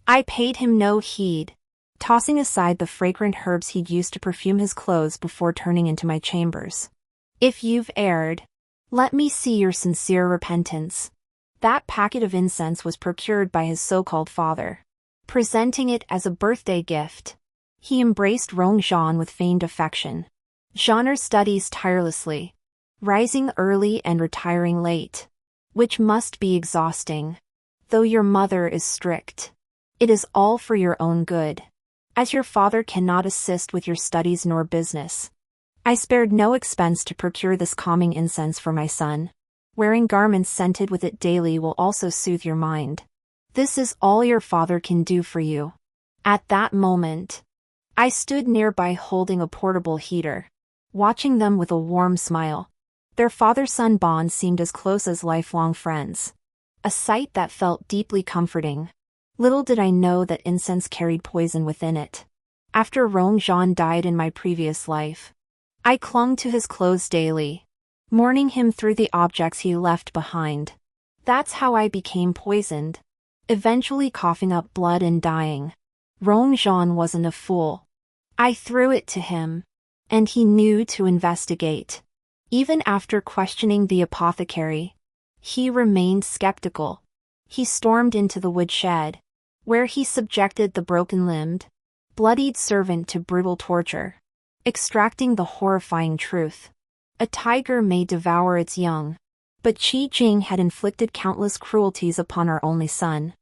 I paid him no heed, tossing aside the fragrant herbs he'd used to perfume his clothes before turning into my chambers. If you've erred, let me see your sincere repentance. That packet of incense was procured by his so-called father. Presenting it as a birthday gift, he embraced Rongzhan with feigned affection. Genre studies tirelessly, rising early and retiring late, which must be exhausting. Though your mother is strict, it is all for your own good. As your father cannot assist with your studies nor business, I spared no expense to procure this calming incense for my son. Wearing garments scented with it daily will also soothe your mind. This is all your father can do for you. At that moment, I stood nearby holding a portable heater, watching them with a warm smile. Their father-son bond seemed as close as lifelong friends, a sight that felt deeply comforting. Little did I know that incense carried poison within it. After Rongzhan died in my previous life, I clung to his clothes daily, mourning him through the objects he left behind. That's how I became poisoned, eventually coughing up blood and dying. Rongjean wasn't a fool. I threw it to him, and he knew to investigate. Even after questioning the apothecary, he remained skeptical. He stormed into the woodshed, where he subjected the broken-limbed, bloodied servant to brutal torture, extracting the horrifying truth. A tiger may devour its young, but Qi Jing had inflicted countless cruelties upon our only son.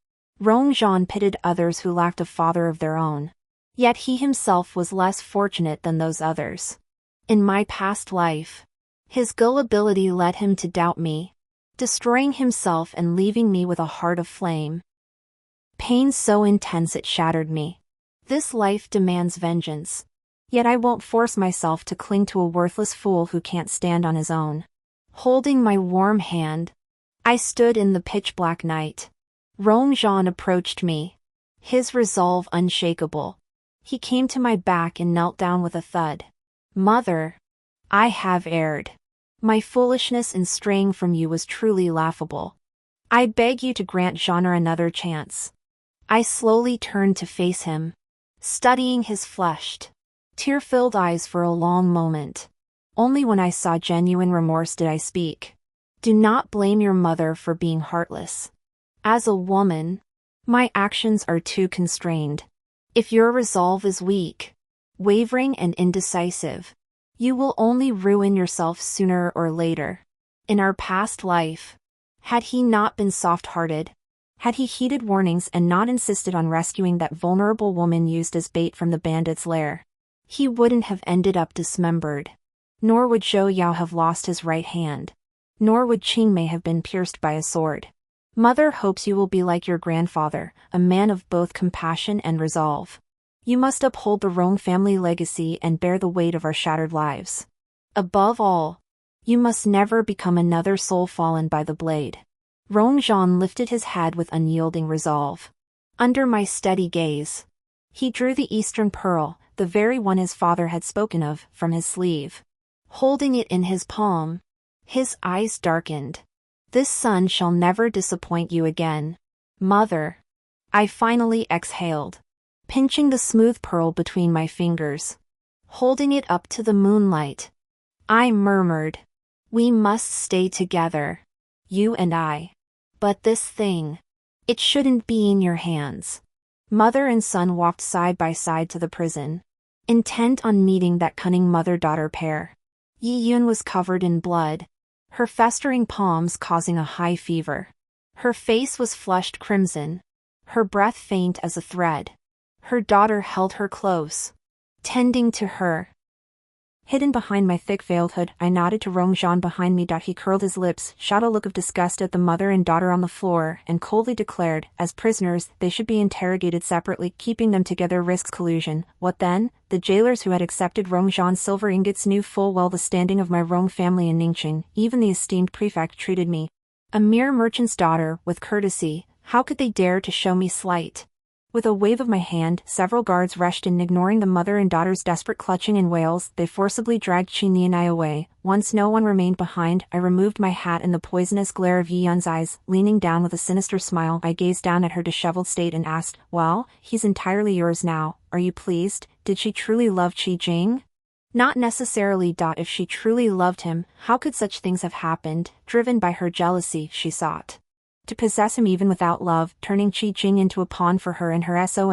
Rongjean pitied others who lacked a father of their own. Yet he himself was less fortunate than those others. In my past life, his gullibility led him to doubt me, destroying himself and leaving me with a heart of flame. Pain so intense it shattered me. This life demands vengeance. Yet I won't force myself to cling to a worthless fool who can't stand on his own. Holding my warm hand, I stood in the pitch-black night. Rongjean approached me, his resolve unshakable. He came to my back and knelt down with a thud. "Mother, I have erred. My foolishness in straying from you was truly laughable. I beg you to grant Genre another chance." I slowly turned to face him, studying his flushed, tear-filled eyes for a long moment. Only when I saw genuine remorse did I speak. "Do not blame your mother for being heartless. As a woman, my actions are too constrained. If your resolve is weak, wavering and indecisive, you will only ruin yourself sooner or later. In our past life, had he not been soft-hearted, had he heeded warnings and not insisted on rescuing that vulnerable woman used as bait from the bandits' lair, he wouldn't have ended up dismembered. Nor would Zhou Yao have lost his right hand. Nor would Qingmei have been pierced by a sword. Mother hopes you will be like your grandfather, a man of both compassion and resolve. You must uphold the Rong family legacy and bear the weight of our shattered lives. Above all, you must never become another soul fallen by the blade." Rongjean lifted his head with unyielding resolve. Under my steady gaze, he drew the Eastern Pearl, the very one his father had spoken of, from his sleeve. Holding it in his palm, his eyes darkened. "This son shall never disappoint you again, Mother." I finally exhaled, pinching the smooth pearl between my fingers. Holding it up to the moonlight, I murmured, "We must stay together, you and I. But this thing, it shouldn't be in your hands." Mother and son walked side by side to the prison, intent on meeting that cunning mother-daughter pair. Yi Yun was covered in blood, her festering palms causing a high fever. Her face was flushed crimson, her breath faint as a thread. Her daughter held her close, tending to her. Hidden behind my thick veiled hood, I nodded to Rongjean behind me. He curled his lips, shot a look of disgust at the mother and daughter on the floor, and coldly declared, "As prisoners, they should be interrogated separately. Keeping them together risks collusion." What then? The jailers who had accepted Rongjean's silver ingots knew full well the standing of my Rong family in Ningqing. Even the esteemed prefect treated me, a mere merchant's daughter, with courtesy. How could they dare to show me slight? With a wave of my hand, several guards rushed in. Ignoring the mother and daughter's desperate clutching and wails, they forcibly dragged Qinyi and I away. Once no one remained behind, I removed my hat in the poisonous glare of Yi Yun's eyes. Leaning down with a sinister smile, I gazed down at her disheveled state and asked, "Well, he's entirely yours now. Are you pleased? Did she truly love Qi Jing?" "Not necessarily. If she truly loved him, how could such things have happened?" Driven by her jealousy, she sought to possess him even without love, turning Qi Jing into a pawn for her and her son.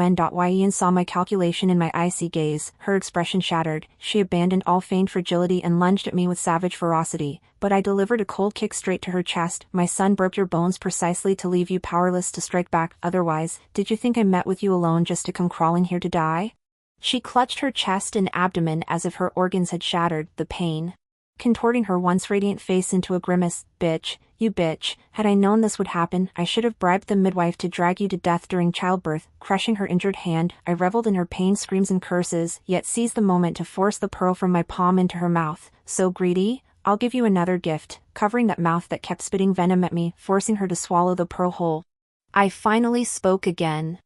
Yin saw my calculation in my icy gaze, her expression shattered. She abandoned all feigned fragility and lunged at me with savage ferocity, but I delivered a cold kick straight to her chest. "My son broke your bones precisely to leave you powerless to strike back. Otherwise, did you think I met with you alone just to come crawling here to die?" She clutched her chest and abdomen as if her organs had shattered, the pain contorting her once radiant face into a grimace. "Bitch, you bitch, had I known this would happen, I should have bribed the midwife to drag you to death during childbirth." Crushing her injured hand, I reveled in her pain screams and curses, yet seized the moment to force the pearl from my palm into her mouth. "So greedy? I'll give you another gift," covering that mouth that kept spitting venom at me, forcing her to swallow the pearl whole. I finally spoke again.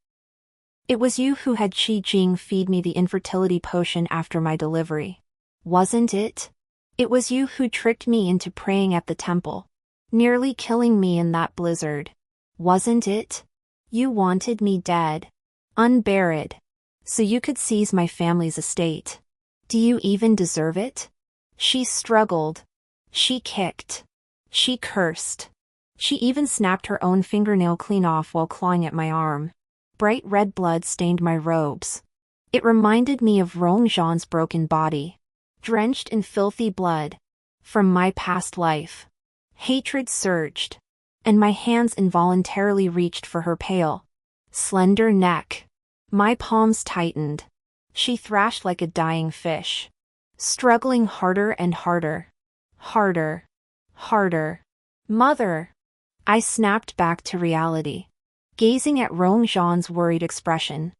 "It was you who had Qi Jing feed me the infertility potion after my delivery, wasn't it?" It was you who tricked me into praying at the temple, nearly killing me in that blizzard. Wasn't it? You wanted me dead, unburied, so you could seize my family's estate. Do you even deserve it? She struggled. She kicked. She cursed. She even snapped her own fingernail clean off while clawing at my arm. Bright red blood stained my robes. It reminded me of Rongzhan's broken body, drenched in filthy blood from my past life. Hatred surged, and my hands involuntarily reached for her pale, slender neck. My palms tightened. She thrashed like a dying fish, struggling harder and harder. Harder. Harder. Mother! I snapped back to reality, gazing at Rongzhan's worried expression.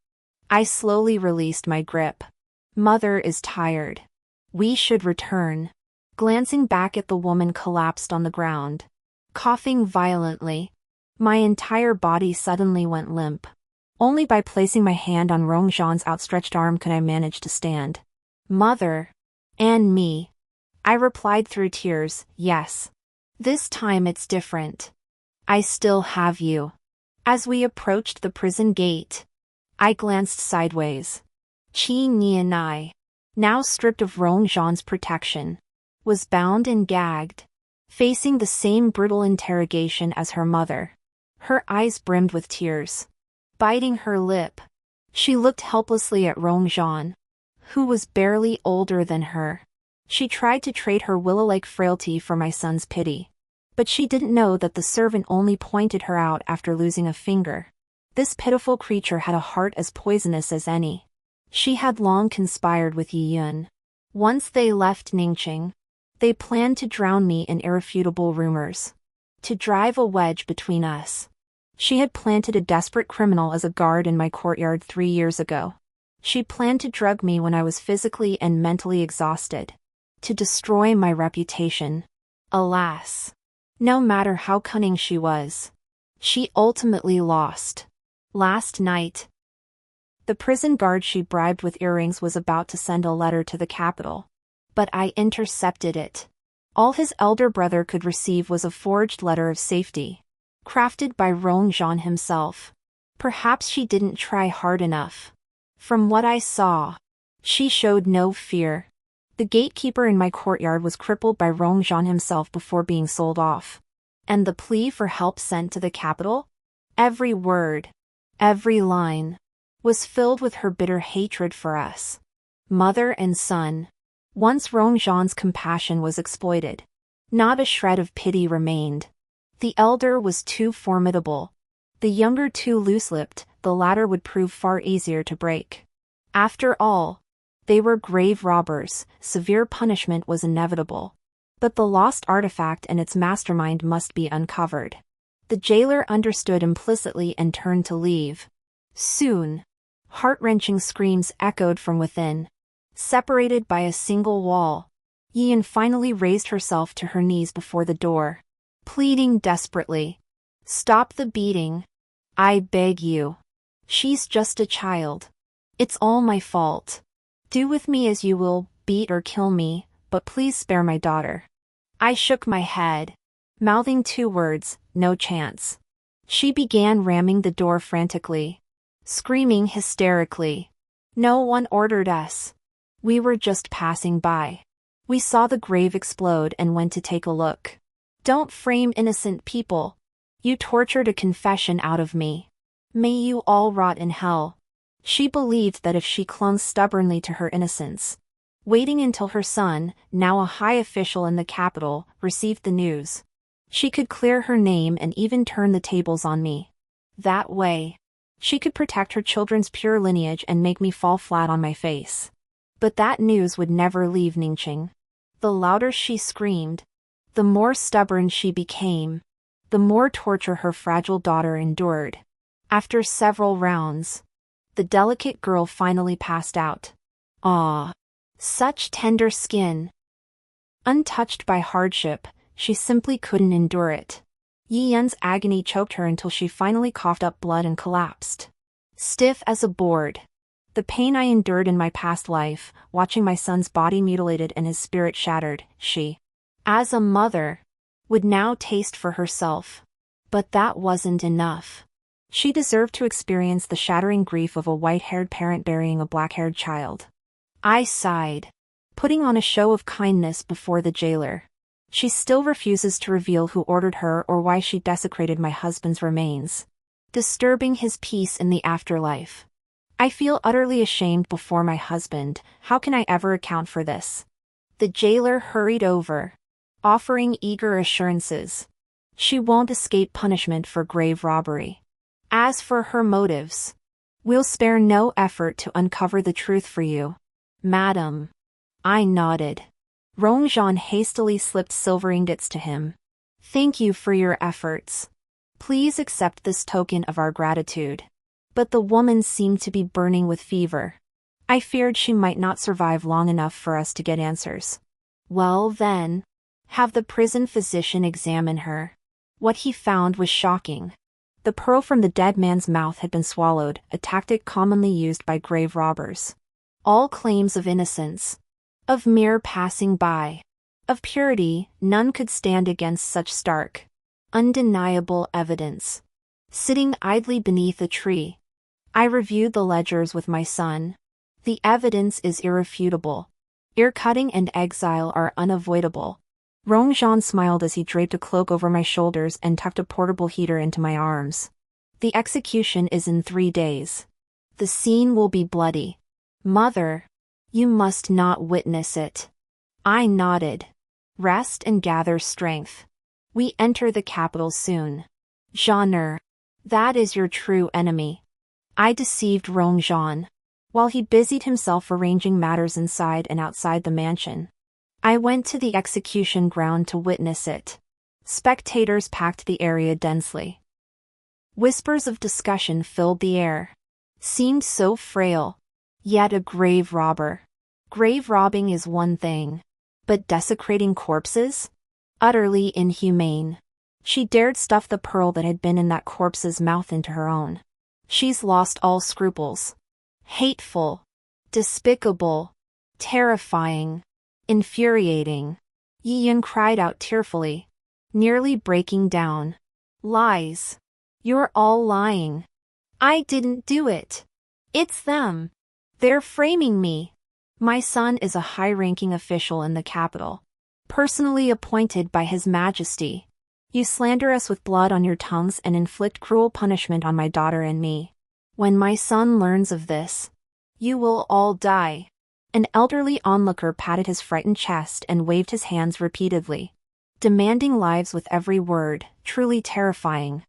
I slowly released my grip. Mother is tired. We should return. Glancing back at the woman collapsed on the ground, coughing violently. My entire body suddenly went limp. Only by placing my hand on Rongzhan's outstretched arm could I manage to stand. Mother. And me. I replied through tears, yes. This time it's different. I still have you. As we approached the prison gate, I glanced sideways. Qi Ni and I, now stripped of Rongzhan's protection, was bound and gagged, facing the same brutal interrogation as her mother. Her eyes brimmed with tears. Biting her lip, she looked helplessly at Rongzhan, who was barely older than her. She tried to trade her willow-like frailty for my son's pity. But she didn't know that the servant only pointed her out after losing a finger. This pitiful creature had a heart as poisonous as any. She had long conspired with Yi Yun. Once they left Ningqing, they planned to drown me in irrefutable rumors, to drive a wedge between us. She had planted a desperate criminal as a guard in my courtyard 3 years ago. She planned to drug me when I was physically and mentally exhausted, to destroy my reputation. Alas, no matter how cunning she was, she ultimately lost. Last night, the prison guard she bribed with earrings was about to send a letter to the capital, but I intercepted it. All his elder brother could receive was a forged letter of safety, crafted by Rongzhan himself. Perhaps she didn't try hard enough. From what I saw, she showed no fear. The gatekeeper in my courtyard was crippled by Rongzhan himself before being sold off. And the plea for help sent to the capital? Every word, every line, was filled with her bitter hatred for us, mother and son. Once Rongzhan's compassion was exploited, not a shred of pity remained. The elder was too formidable. The younger too loose-lipped, the latter would prove far easier to break. After all, they were grave robbers, severe punishment was inevitable. But the lost artifact and its mastermind must be uncovered. The jailer understood implicitly and turned to leave. Soon, heart-wrenching screams echoed from within. Separated by a single wall, Yian finally raised herself to her knees before the door, pleading desperately. Stop the beating. I beg you. She's just a child. It's all my fault. Do with me as you will, beat or kill me, but please spare my daughter. I shook my head, mouthing 2 words, no chance. She began ramming the door frantically, screaming hysterically. No one ordered us. We were just passing by. We saw the grave explode and went to take a look. Don't frame innocent people. You tortured a confession out of me. May you all rot in hell. She believed that if she clung stubbornly to her innocence, waiting until her son, now a high official in the capital, received the news, she could clear her name and even turn the tables on me. That way, she could protect her children's pure lineage and make me fall flat on my face. But that news would never leave Ningqing. The louder she screamed, the more stubborn she became, the more torture her fragile daughter endured. After several rounds, the delicate girl finally passed out. Ah, such tender skin. Untouched by hardship, she simply couldn't endure it. Yi Yun's agony choked her until she finally coughed up blood and collapsed, stiff as a board. The pain I endured in my past life, watching my son's body mutilated and his spirit shattered, she, as a mother, would now taste for herself. But that wasn't enough. She deserved to experience the shattering grief of a white-haired parent burying a black-haired child. I sighed, putting on a show of kindness before the jailer. She still refuses to reveal who ordered her or why she desecrated my husband's remains, disturbing his peace in the afterlife. I feel utterly ashamed before my husband. How can I ever account for this? The jailer hurried over, offering eager assurances. She won't escape punishment for grave robbery. As for her motives, we'll spare no effort to uncover the truth for you, madam. I nodded. Rongjean hastily slipped silver ingots to him. Thank you for your efforts. Please accept this token of our gratitude. But the woman seemed to be burning with fever. I feared she might not survive long enough for us to get answers. Well then, have the prison physician examine her. What he found was shocking. The pearl from the dead man's mouth had been swallowed, a tactic commonly used by grave robbers. All claims of innocence, of mere passing by, of purity, none could stand against such stark, undeniable evidence. Sitting idly beneath a tree, I reviewed the ledgers with my son. The evidence is irrefutable. Ear-cutting and exile are unavoidable. Rongjean smiled as he draped a cloak over my shoulders and tucked a portable heater into my arms. The execution is in 3 days. The scene will be bloody. Mother, you must not witness it. I nodded. Rest and gather strength. We enter the capital soon. Genre. That is your true enemy. I deceived Rongjean. While he busied himself arranging matters inside and outside the mansion, I went to the execution ground to witness it. Spectators packed the area densely. Whispers of discussion filled the air. Seemed so frail, yet a grave robber. Grave robbing is one thing, but desecrating corpses? Utterly inhumane. She dared stuff the pearl that had been in that corpse's mouth into her own. She's lost all scruples. Hateful, despicable, terrifying, infuriating. Yiyan cried out tearfully, nearly breaking down. Lies. You're all lying. I didn't do it. It's them. They're framing me. My son is a high-ranking official in the capital, personally appointed by His Majesty. You slander us with blood on your tongues and inflict cruel punishment on my daughter and me. When my son learns of this, you will all die. An elderly onlooker patted his frightened chest and waved his hands repeatedly, demanding lives with every word, truly terrifying.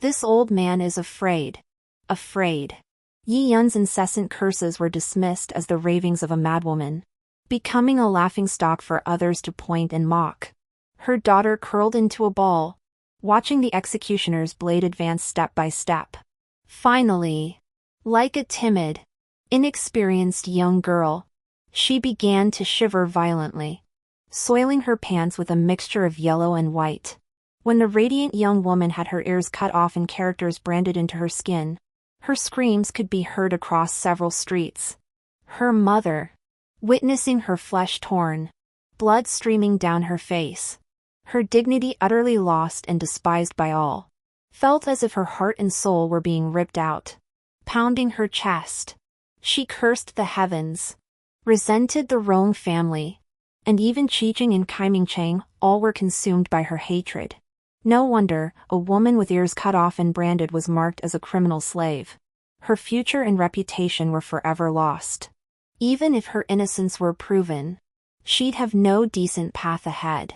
This old man is afraid. Afraid. Yi Yun's incessant curses were dismissed as the ravings of a madwoman, becoming a laughingstock for others to point and mock. Her daughter curled into a ball, watching the executioner's blade advance step by step. Finally, like a timid, inexperienced young girl, she began to shiver violently, soiling her pants with a mixture of yellow and white. When the radiant young woman had her ears cut off and characters branded into her skin, her screams could be heard across several streets. Her mother, witnessing her flesh torn, blood streaming down her face, her dignity utterly lost and despised by all, felt as if her heart and soul were being ripped out. Pounding her chest, she cursed the heavens, resented the Rong family, and even Qijing and Kaimingcheng, all were consumed by her hatred. No wonder a woman with ears cut off and branded was marked as a criminal slave. Her future and reputation were forever lost. Even if her innocence were proven, she'd have no decent path ahead.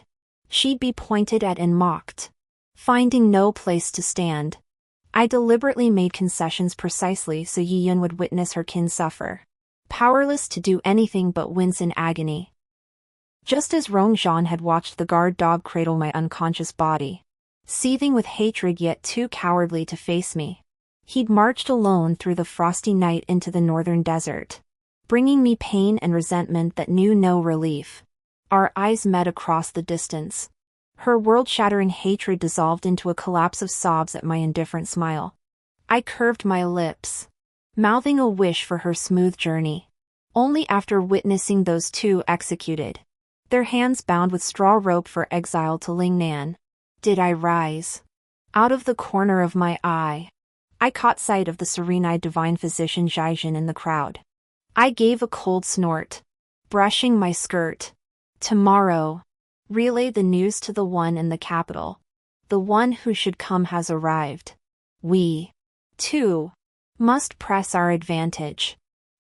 She'd be pointed at and mocked, finding no place to stand. I deliberately made concessions precisely so Yi Yun would witness her kin suffer, powerless to do anything but wince in agony. Just as Rongjean had watched the guard dog cradle my unconscious body, seething with hatred yet too cowardly to face me, he'd marched alone through the frosty night into the northern desert, bringing me pain and resentment that knew no relief. Our eyes met across the distance. Her world-shattering hatred dissolved into a collapse of sobs at my indifferent smile. I curved my lips, mouthing a wish for her smooth journey. Only after witnessing those two executed, their hands bound with straw rope for exile to Lingnan, did I rise. Out of the corner of my eye, I caught sight of the serene-eyed divine physician Zhaijin in the crowd. I gave a cold snort, brushing my skirt. Tomorrow, relay the news to the one in the capital. The one who should come has arrived. We, too, must press our advantage.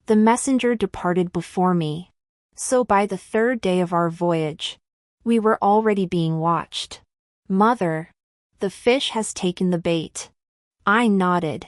The messenger departed before me. So by the third day of our voyage, we were already being watched. Mother, the fish has taken the bait. I nodded.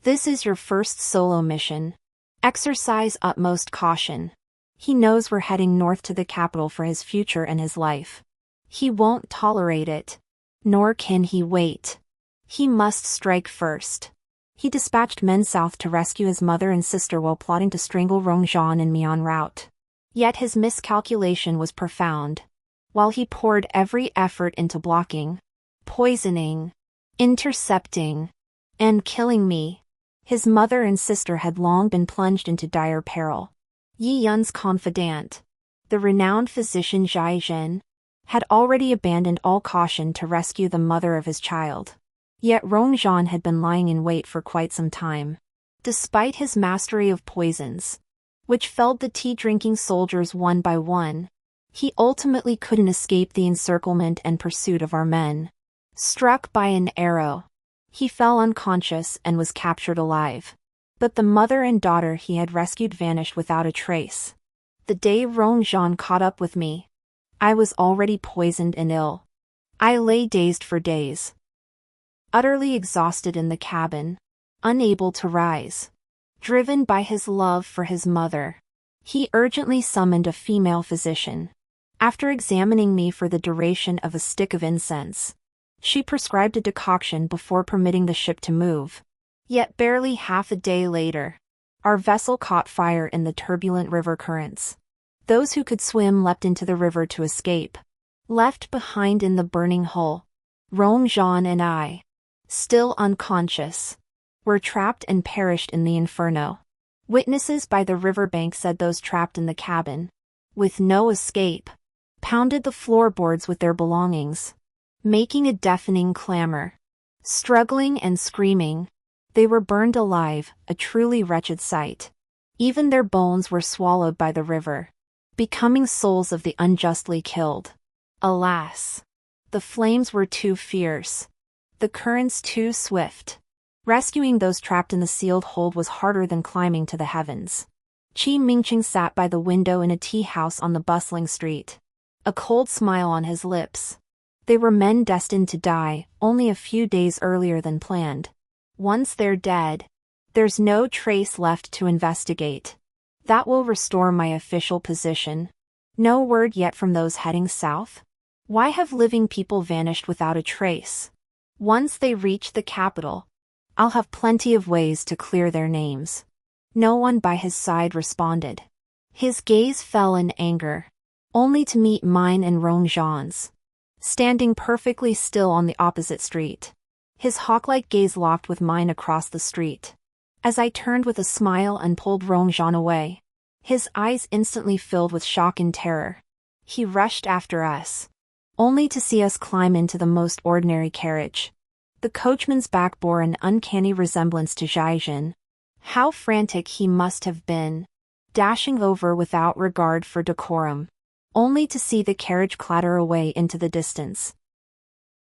This is your first solo mission. Exercise utmost caution. He knows we're heading north to the capital for his future and his life. He won't tolerate it. Nor can he wait. He must strike first. He dispatched men south to rescue his mother and sister while plotting to strangle Rongzhan and me en route. Yet his miscalculation was profound. While he poured every effort into blocking, poisoning, intercepting, and killing me, his mother and sister had long been plunged into dire peril. Yi Yun's confidant, the renowned physician Zhaijin, had already abandoned all caution to rescue the mother of his child. Yet Rongzhan had been lying in wait for quite some time. Despite his mastery of poisons, which felled the tea-drinking soldiers one by one, he ultimately couldn't escape the encirclement and pursuit of our men. Struck by an arrow, he fell unconscious and was captured alive. But the mother and daughter he had rescued vanished without a trace. The day Rongzhan caught up with me, I was already poisoned and ill. I lay dazed for days, utterly exhausted in the cabin, unable to rise. Driven by his love for his mother, he urgently summoned a female physician. After examining me for the duration of a stick of incense, she prescribed a decoction before permitting the ship to move. Yet barely half a day later, our vessel caught fire in the turbulent river currents. Those who could swim leapt into the river to escape. Left behind in the burning hull, Rongzhan and I, still unconscious, were trapped and perished in the inferno. Witnesses by the riverbank said those trapped in the cabin, with no escape, pounded the floorboards with their belongings, making a deafening clamor. Struggling and screaming, they were burned alive, a truly wretched sight. Even their bones were swallowed by the river, becoming souls of the unjustly killed. Alas! The flames were too fierce, the currents too swift. Rescuing those trapped in the sealed hold was harder than climbing to the heavens. Qi Mingqing sat by the window in a tea house on the bustling street, a cold smile on his lips. They were men destined to die, only a few days earlier than planned. Once they're dead, there's no trace left to investigate. That will restore my official position. No word yet from those heading south? Why have living people vanished without a trace? Once they reach the capital, I'll have plenty of ways to clear their names. No one by his side responded. His gaze fell in anger, only to meet mine and Rongzhan's, standing perfectly still on the opposite street. His hawk-like gaze locked with mine across the street. As I turned with a smile and pulled Rongzhan away, his eyes instantly filled with shock and terror. He rushed after us, only to see us climb into the most ordinary carriage. The coachman's back bore an uncanny resemblance to Zhaijin. How frantic he must have been, dashing over without regard for decorum, only to see the carriage clatter away into the distance.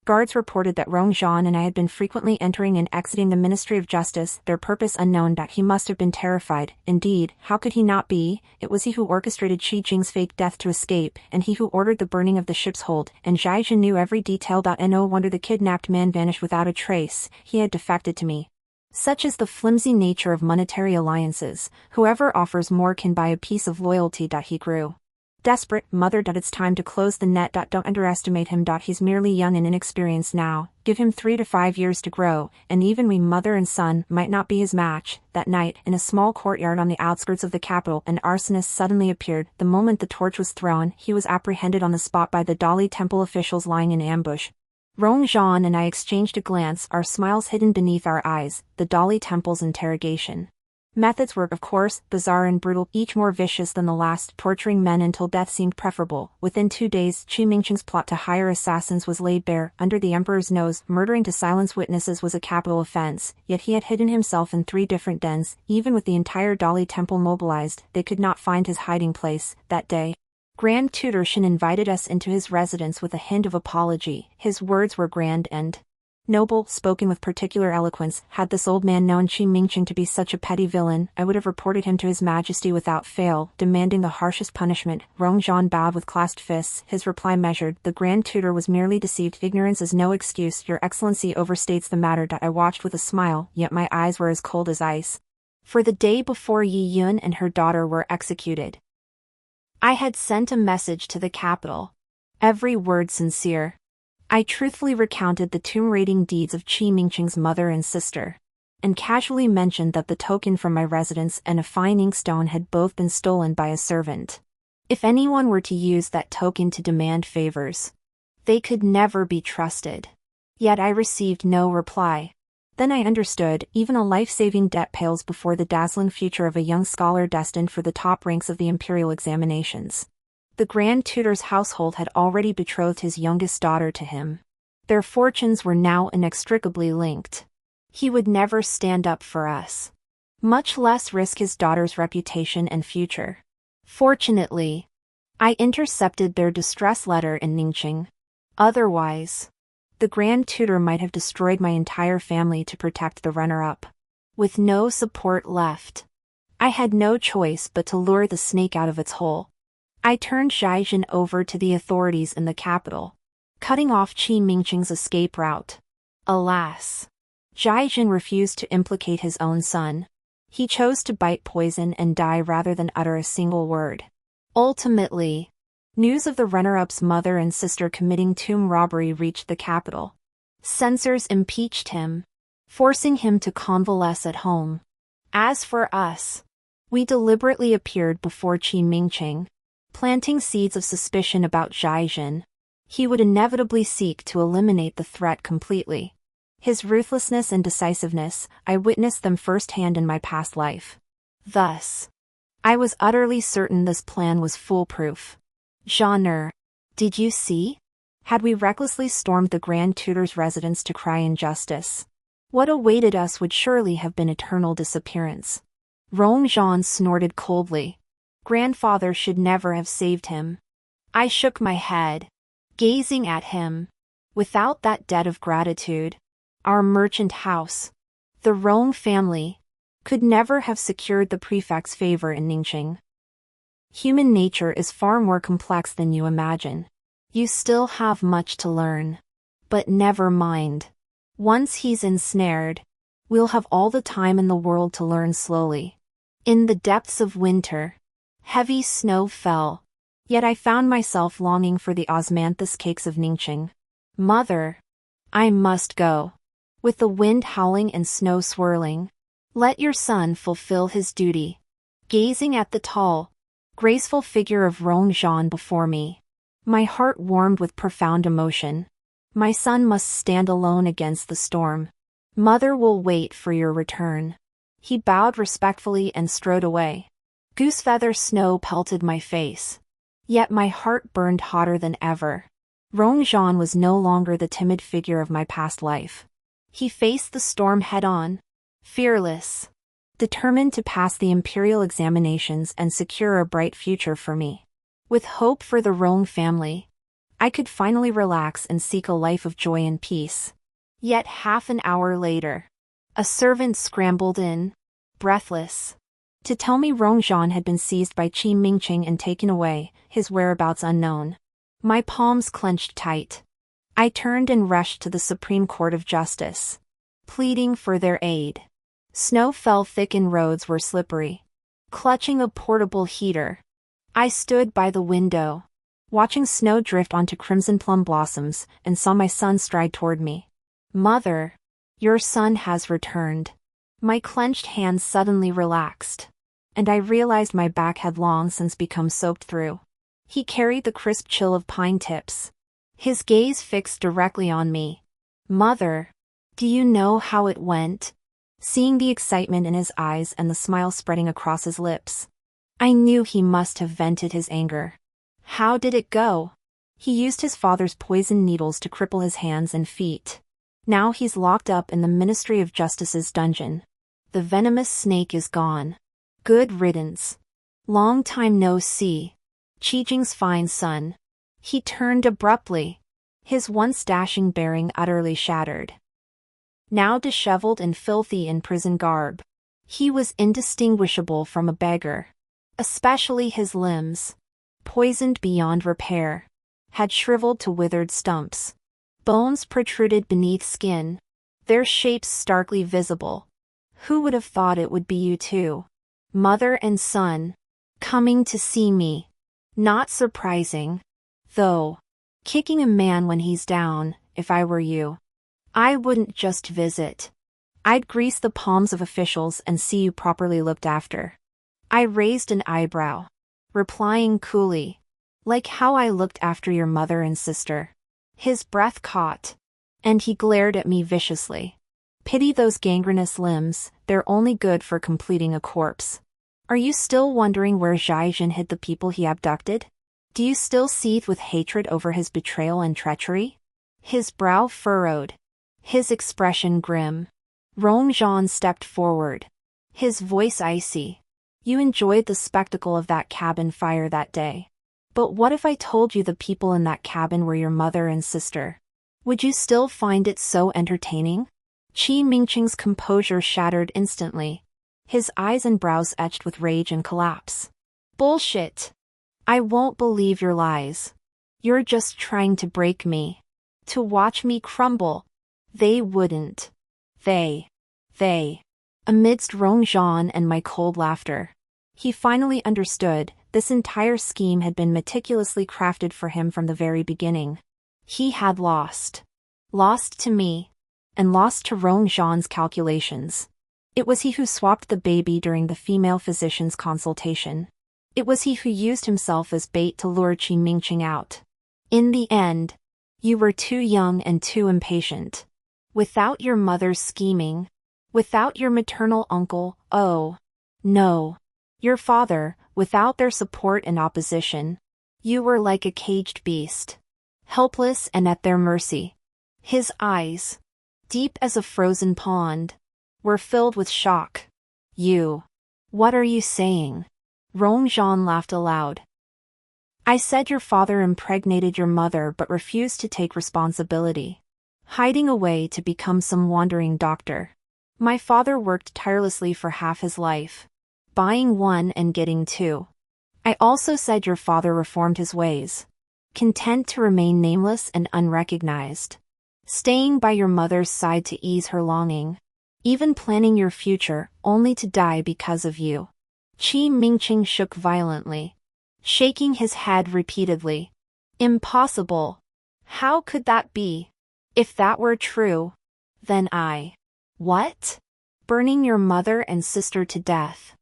Guards reported that Rongzhan and I had been frequently entering and exiting the Ministry of Justice, their purpose unknown. That he must have been terrified. Indeed, how could he not be? It was he who orchestrated Qi Jing's fake death to escape, and he who ordered the burning of the ship's hold, and Zhaijin knew every detail. No wonder the kidnapped man vanished without a trace. He had defected to me. Such is the flimsy nature of monetary alliances. Whoever offers more can buy a piece of loyalty. He grew desperate. Mother. It's time to close the net. Don't underestimate him. He's merely young and inexperienced now. Give him 3 to 5 years to grow, and even we, mother and son, might not be his match. That night, in a small courtyard on the outskirts of the capital, an arsonist suddenly appeared. The moment the torch was thrown, he was apprehended on the spot by the Dali Temple officials lying in ambush. Rongzhan and I exchanged a glance, our smiles hidden beneath our eyes. The Dali Temple's interrogation. Methods were, of course, bizarre and brutal, each more vicious than the last, torturing men until death seemed preferable. Within 2 days, Qi Mingqing's plot to hire assassins was laid bare, under the emperor's nose. Murdering to silence witnesses was a capital offense, yet he had hidden himself in 3 different dens. Even with the entire Dali temple mobilized, they could not find his hiding place. That day, Grand Tutor Shen invited us into his residence with a hint of apology. His words were grand and noble, spoken with particular eloquence. Had this old man known Qi Mingqing to be such a petty villain, I would have reported him to his majesty without fail, demanding the harshest punishment. Rong Zhan bowed with clasped fists, his reply measured. The Grand Tutor was merely deceived. Ignorance is no excuse. Your Excellency overstates the matter. I watched with a smile, yet my eyes were as cold as ice. For the day before Yi Yun and her daughter were executed, I had sent a message to the capital, every word sincere. I truthfully recounted the tomb-raiding deeds of Qi Mingqing's mother and sister, and casually mentioned that the token from my residence and a fine inkstone had both been stolen by a servant. If anyone were to use that token to demand favors, they could never be trusted. Yet I received no reply. Then I understood, even a life-saving debt pales before the dazzling future of a young scholar destined for the top ranks of the imperial examinations. The Grand Tutor's household had already betrothed his youngest daughter to him. Their fortunes were now inextricably linked. He would never stand up for us, much less risk his daughter's reputation and future. Fortunately, I intercepted their distress letter in Ningqing. Otherwise, the Grand Tutor might have destroyed my entire family to protect the runner-up. With no support left, I had no choice but to lure the snake out of its hole. I turned Zhaijin over to the authorities in the capital, cutting off Qi Mingqing's escape route. Alas, Zhaijin refused to implicate his own son. He chose to bite poison and die rather than utter a single word. Ultimately, news of the runner-up's mother and sister committing tomb robbery reached the capital. Censors impeached him, forcing him to convalesce at home. As for us, we deliberately appeared before Qi Mingqing, planting seeds of suspicion about Zhaijin. He would inevitably seek to eliminate the threat completely. His ruthlessness and decisiveness, I witnessed them firsthand in my past life. Thus, I was utterly certain this plan was foolproof. Zhan, did you see? Had we recklessly stormed the Grand Tutor's residence to cry injustice, what awaited us would surely have been eternal disappearance. Rong Zhan snorted coldly. Grandfather should never have saved him. I shook my head, gazing at him. Without that debt of gratitude, our merchant house, the Rong family, could never have secured the prefect's favor in Ningqing. Human nature is far more complex than you imagine. You still have much to learn. But never mind. Once he's ensnared, we'll have all the time in the world to learn slowly. In the depths of winter, heavy snow fell, yet I found myself longing for the osmanthus cakes of Ningqing. Mother, I must go. With the wind howling and snow swirling, let your son fulfill his duty. Gazing at the tall, graceful figure of Rong Zhan before me, my heart warmed with profound emotion. My son must stand alone against the storm. Mother will wait for your return. He bowed respectfully and strode away. Goosefeather snow pelted my face. Yet my heart burned hotter than ever. Rong Zhan was no longer the timid figure of my past life. He faced the storm head-on, fearless, determined to pass the imperial examinations and secure a bright future for me. With hope for the Rong family, I could finally relax and seek a life of joy and peace. Yet half an hour later, a servant scrambled in, breathless, to tell me Rong Zhan had been seized by Qi Mingqing and taken away, his whereabouts unknown. My palms clenched tight. I turned and rushed to the Supreme Court of Justice, pleading for their aid. Snow fell thick and roads were slippery. Clutching a portable heater, I stood by the window, watching snow drift onto crimson plum blossoms, and saw my son stride toward me. Mother, your son has returned. My clenched hands suddenly relaxed, and I realized my back had long since become soaked through. He carried the crisp chill of pine tips, his gaze fixed directly on me. Mother, do you know how it went? seeing the excitement in his eyes and the smile spreading across his lips. I knew he must have vented his anger. How did it go? He used his father's poison needles to cripple his hands and feet. Now he's locked up in the Ministry of Justice's dungeon. The venomous snake is gone. Good riddance. Long time no see. Qijing's fine son. He turned abruptly, his once dashing bearing utterly shattered. Now disheveled and filthy in prison garb, he was indistinguishable from a beggar. Especially his limbs, poisoned beyond repair, had shriveled to withered stumps. Bones protruded beneath skin, their shapes starkly visible. Who would have thought it would be you two, mother and son, coming to see me? Not surprising, though. Kicking a man when he's down, if I were you. I wouldn't just visit. I'd grease the palms of officials and see you properly looked after. I raised an eyebrow, replying coolly, like how I looked after your mother and sister. His breath caught, and he glared at me viciously. Pity those gangrenous limbs, they're only good for completing a corpse. Are you still wondering where Zhaijin hid the people he abducted? Do you still seethe with hatred over his betrayal and treachery? His brow furrowed, his expression grim. Rongzhan stepped forward, his voice icy. You enjoyed the spectacle of that cabin fire that day. But what if I told you the people in that cabin were your mother and sister? Would you still find it so entertaining? Qi Mingqing's composure shattered instantly, his eyes and brows etched with rage and collapse. Bullshit! I won't believe your lies. You're just trying to break me. To watch me crumble. They wouldn't. They. Amidst Rongzhan and my cold laughter, he finally understood. This entire scheme had been meticulously crafted for him from the very beginning. He had lost. Lost to me. And lost to Rongzhan's calculations. It was he who swapped the baby during the female physician's consultation. It was he who used himself as bait to lure Qi Mingqing out. In the end, you were too young and too impatient. Without your mother's scheming, without your maternal uncle, oh, no, your father, without their support and opposition, you were like a caged beast, helpless and at their mercy. His eyes, deep as a frozen pond, were filled with shock. What are you saying? Rongzhan laughed aloud. I said your father impregnated your mother but refused to take responsibility, hiding away to become some wandering doctor. My father worked tirelessly for half his life, buying one and getting two. I also said your father reformed his ways, content to remain nameless and unrecognized, staying by your mother's side to ease her longing, even planning your future only to die because of you. Qi Mingqing shook violently, shaking his head repeatedly. Impossible. How could that be? If that were true, then What? Burning your mother and sister to death.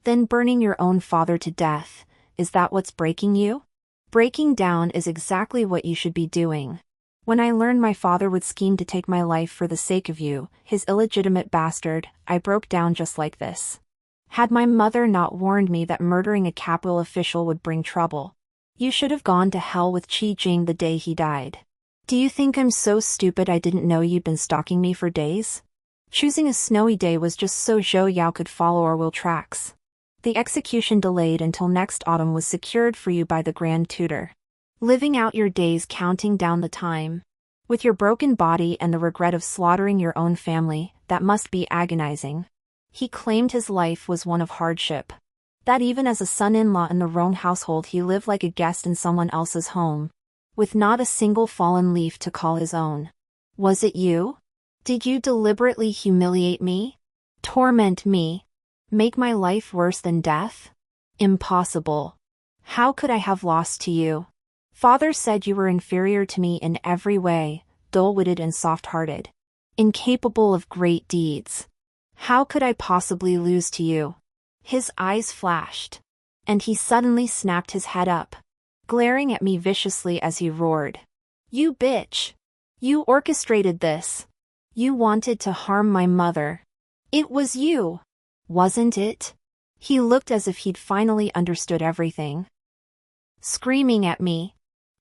Then burning your own father to death, is that what's breaking you? Breaking down is exactly what you should be doing. When I learned my father would scheme to take my life for the sake of you, his illegitimate bastard, I broke down just like this. Had my mother not warned me that murdering a capital official would bring trouble, you should have gone to hell with Qijing the day he died. Do you think I'm so stupid I didn't know you'd been stalking me for days? Choosing a snowy day was just so Zhou Yao could follow our will tracks. The execution delayed until next autumn was secured for you by the Grand Tutor. Living out your days counting down the time. With your broken body and the regret of slaughtering your own family, that must be agonizing. He claimed his life was one of hardship. That even as a son-in-law in the Rong household he lived like a guest in someone else's home, with not a single fallen leaf to call his own. Was it you? Did you deliberately humiliate me? Torment me? Make my life worse than death? Impossible. How could I have lost to you? Father said you were inferior to me in every way, dull-witted and soft-hearted, incapable of great deeds. How could I possibly lose to you? His eyes flashed, and he suddenly snapped his head up, glaring at me viciously as he roared. You bitch! You orchestrated this! You wanted to harm my mother. It was you, wasn't it? He looked as if he'd finally understood everything. Screaming at me.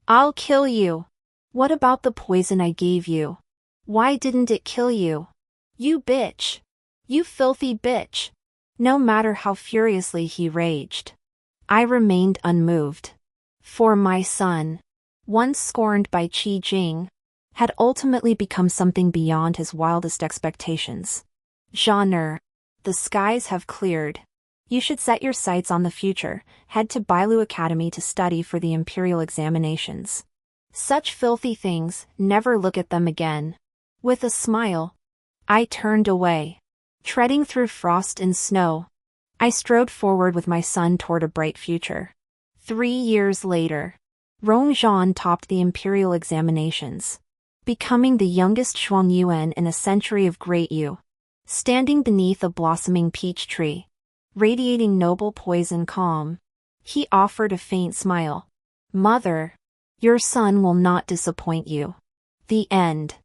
I'll kill you. What about the poison I gave you? Why didn't it kill you? You bitch. You filthy bitch. No matter how furiously he raged, I remained unmoved. For my son, once scorned by Qi Jing, had ultimately become something beyond his wildest expectations. Genre. The skies have cleared. You should set your sights on the future. Head to Bailu Academy to study for the imperial examinations. Such filthy things, never look at them again. With a smile, I turned away. Treading through frost and snow, I strode forward with my son toward a bright future. 3 years later, Rongzhan topped the imperial examinations, becoming the youngest Shuangyuan in a century of great Yu. Standing beneath a blossoming peach tree, radiating noble poise and calm, he offered a faint smile. Mother, your son will not disappoint you. The end.